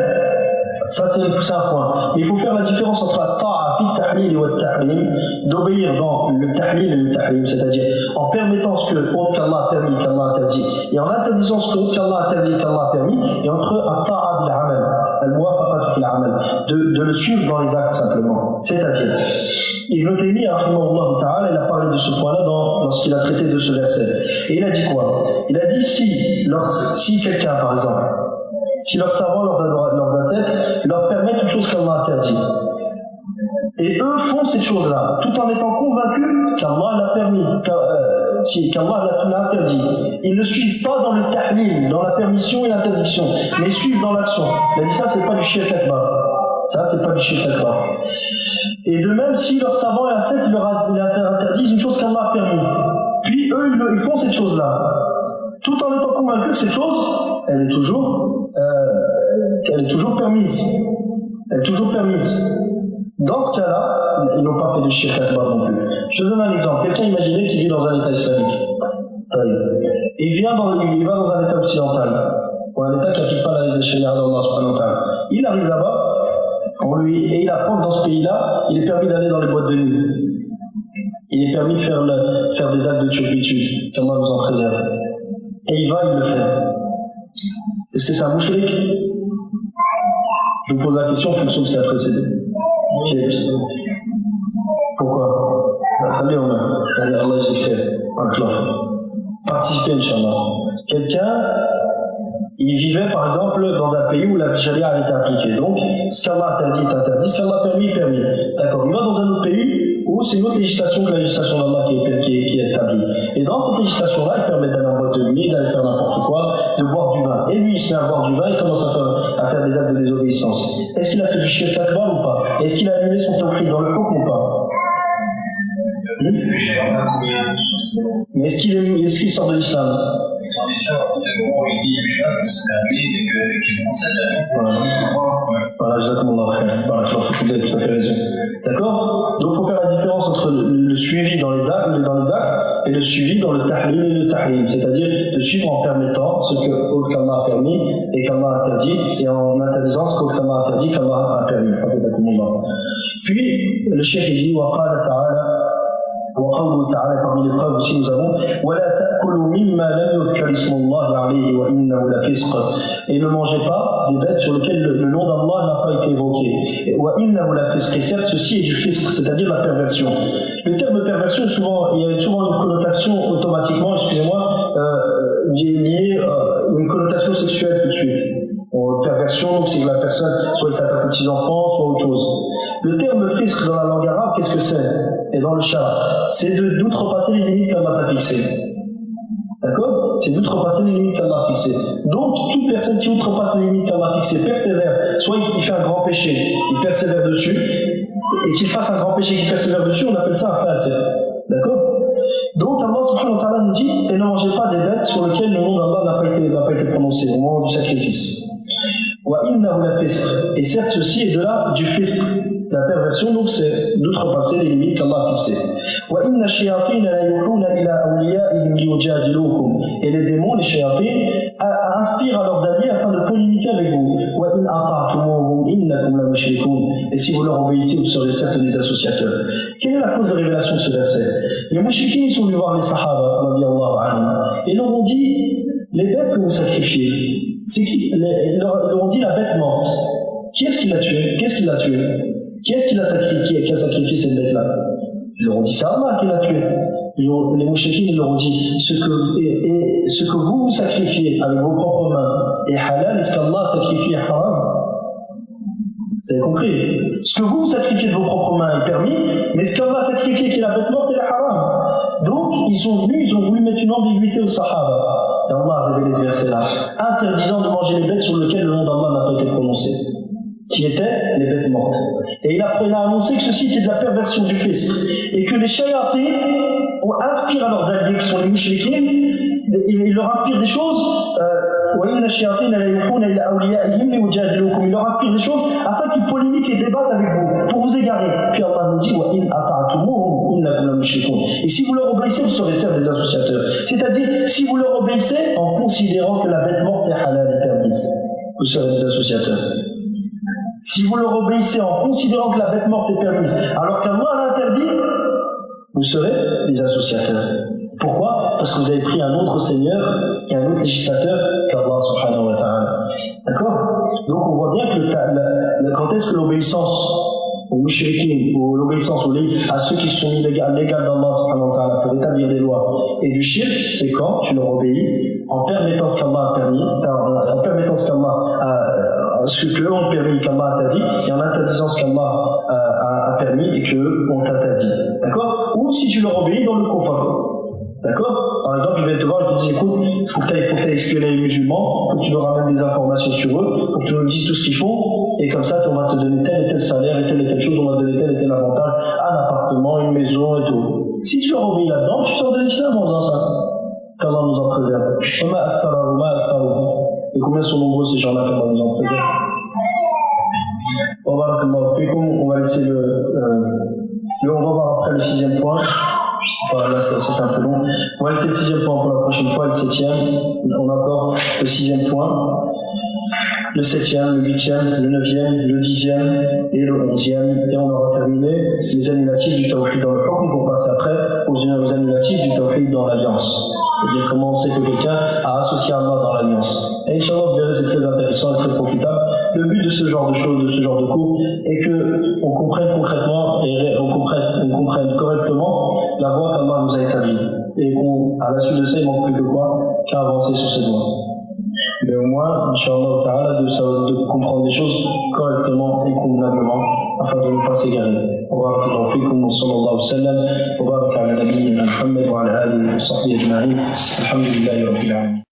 ça c'est un point. Mais il faut faire la différence entre la ta'a fi tahlil et le tahrim, d'obéir dans le tahlil et le tahrim, c'est-à-dire en permettant ce que autre qu'Allah a permis, qu'Allah a interdit, et en interdisant ce que autre qu'Allah a interdit, qu'Allah a permis, et entre at-ta'a bil amal, al-muwafaqat fil amal, de le suivre dans les actes simplement. C'est-à-dire, Ibn Taymiyyah, rahimahullah ta'ala, il a parlé de ce point-là lorsqu'il a traité de ce verset. Et il a dit quoi? Il a dit si quelqu'un, par exemple, si leurs savants, leurs ascètes, leur permettent une chose qu'Allah a interdit. Et eux font cette chose-là, tout en étant convaincus qu'Allah l'a permis, qu'Allah l'a interdit. Ils ne suivent pas dans le tahlil, dans la permission et l'interdiction, mais ils suivent dans l'action. Il a dit ça, c'est pas du shirk akbar. Ça, c'est pas du shirk akbar. Et de même, si leurs savants et ascètes leur interdisent une chose qu'Allah a permis, puis eux, ils font cette chose-là, tout en étant convaincus que cette chose, elle est toujours permise. Elle est toujours permise. Dans ce cas-là, ils n'ont pas fait de shirk akbar non plus. Je te donne un exemple. Quelqu'un imaginez qu'il vit dans un état islamique. Il va dans un état occidental, ou un état qui n'applique pas la sharia d'Allah subhanahu wa ta'ala. Il arrive là-bas, et il apprend que dans ce pays-là, il est permis d'aller dans les boîtes de nuit. Il est permis de faire des actes de turpitude, qu'Allah nous en préserve. Et il le fait. Est-ce que c'est un mouchrik? Je vous pose la question en fonction de ce qui a précédé. Pourquoi? Allah participer, Inch'Allah. Quelqu'un, il vivait par exemple dans un pays où la charia a été appliquée. Donc, ce qu'Allah interdit est interdit, ce qu'Allah permis est permis. D'accord. Il va dans un autre pays où c'est une autre législation que la législation d'Allah qui est établie. Et dans cette législation-là, il permet d'aller en boîte de nuit, d'aller faire n'importe quoi, de boire du vin. Et lui, il se met à boire du vin, il commence à faire des actes de désobéissance. Est-ce qu'il a fait du shirk akbar ou pas? Est-ce qu'il a annulé son tawhid dans le couple ou pas? Mais est-ce qu'il sort de l'islam? Il sort de l'islam à partir du moment où il dit que c'est permis et qu'effectivement c'est permis. Voilà, vous avez tout à fait raison. D'accord? Donc il faut faire la différence entre le suivi dans les actes et le suivi dans le tahlil et le tahrim, c'est-à-dire de suivre en permettant ce que autre qu'Allah a permis et qu'Allah a interdit, et en interdisant ce qu'autre qu'Allah a interdit qu'Allah a permis. Puis le cheikh dit وقال تعالى وقوله تعالى parmi les preuves aussi nous avons ولا تأكلوا مما لم يذكر اسم الله عليه وإنه لفسق, et ne mangez pas des bêtes sur lesquelles le nom d'Allah n'a pas été évoqué. وإنه لفسق, et certes ceci est du fisq, c'est-à-dire la perversion. Le terme perversion, il y a souvent une connotation automatiquement, liée une connotation sexuelle tout de suite. Perversion, donc c'est que la personne, soit il s'attaque aux petits enfants, soit autre chose. Le terme fisq dans la langue arabe, qu'est-ce que c'est? et dans le shara, c'est d'outrepasser les limites qu'Allah a fixées. D'accord? C'est d'outrepasser les limites qu'Allah a fixées. Donc, toute personne qui outrepasse les limites qu'Allah a fixées persévère, soit il fait un grand péché, il persévère dessus, et qu'il fasse un grand péché qui persévère dessus, on appelle ça un fasir. D'accord? Donc Allah subhanahu wa ta'ala nous dit, et ne mangez pas des bêtes sur lesquelles le nom d'Allah n'a pas été prononcé au moment du sacrifice. Et certes ceci est de là du fisq, la perversion, donc c'est d'outrepasser les limites qu'Allah a fixées. Et les démons, les shayatins, inspirent à leurs alliés afin de polémiquer avec vous. Et si vous leur obéissez, vous serez certes des associateurs. Quelle est la cause de révélation de ce verset? Les mouchriquins sont venus voir les sahaba, et leur ont dit, les bêtes que vous sacrifiez, c'est qui? Ils leur ont dit la bête morte. Qui est-ce qui l'a tuée? Qu'est-ce qui l'a tuée? Qui est-ce qui l'a sacrifié, qui a sacrifié cette bête-là? Ils leur ont dit, c'est Allah qui l'a tuée. Les mouchriquins leur ont dit, ce que vous sacrifiez avec vos propres mains est halal, est-ce qu'Allah a sacrifié haram? Vous avez compris? Ce que vous sacrifiez de vos propres mains est permis, mais ce qu'Allah a sacrifié qui est la bête morte est haram. Donc, ils sont venus, ils ont voulu mettre une ambiguïté aux sahaba. Et Allah a révélé ce verset-là, interdisant de manger les bêtes sur lesquelles le nom d'Allah n'a pas été prononcé, qui étaient les bêtes mortes. Et il a annoncé que ceci était de la perversion du fisc, et que les shayatins inspirent à leurs alliés, qui sont les mouchriquins, ils leur inspirent des choses, ils leur inspirent des choses afin qu'ils polémiquent et débattent avec vous, pour vous égarer. Puis Allah nous dit, et si vous leur obéissez, vous serez certes des associateurs. C'est-à-dire, si vous leur obéissez en considérant que la bête morte est halal et permise, vous serez des associateurs. Si vous leur obéissez en considérant que la bête morte est permise, alors qu'Allah l'interdit, vous serez des associateurs. Pourquoi? Parce que vous avez pris un autre Seigneur et un autre législateur qu'Allah subhanahu wa ta'ala. D'accord? Donc on voit bien que quand est-ce que l'obéissance aux mouchriquins, ou l'obéissance à ceux qui sont illégaux d'Allah subhanahu wa ta'ala pour établir des lois et du shirk, c'est quand tu leur obéis en permettant ce qu'Allah a permis, en permettant ce qu'eux ont permis, qu'Allah a interdit, et en interdisant ce qu'Allah a permis et qu'eux ont interdit. D'accord? Ou si tu leur obéis dans le confort. D'accord? Par exemple, ils viennent te voir et te disent, écoute, il faut que tu ailles espionner les musulmans, il faut que tu leur ramènes des informations sur eux, il faut que tu nous dises tout ce qu'ils font, et comme ça, on va te donner tel et tel salaire, et telle chose, on va te donner tel et tel avantage, un appartement, une maison et tout. Si tu leur obéis là-dedans, tu sors de l'islam en faisant ça. Qu'Allah nous en préserve. Et combien sont nombreux ces gens-là qu'Allah nous en préserve? On va laisser on va voir après le 6e point. Voilà, là c'est un peu long. On va laisser le 6e point pour la prochaine fois, le 7e. On a encore le 6e point, le 7e, le 8e, le 9e, le 10e et le 11e. Et on aura terminé les annulatifs du tawhid dans le corps, pour passer après aux annulatifs du tawhid dans l'alliance. C'est-à-dire comment on sait que quelqu'un a associé Allah dans l'alliance. Et Inch'Allah, vous verrez, c'est très intéressant et très profitable. Le but de ce genre de choses, de ce genre de cours, est qu'on comprenne concrètement et on comprenne correctement la voie qu'Allah nous a établie. Et qu'à la suite de ça, il manque plus de quoi qu'à avancer sur cette voie. Mais au moins, Inch'Allah ta'ala, de comprendre les choses correctement et convenablement, afin de ne pas s'égarer. وبارك الله فيكم وصلى الله وسلم وبارك على نبينا محمد وعلى اله وصحبه اجمعين الحمد لله رب العالمين.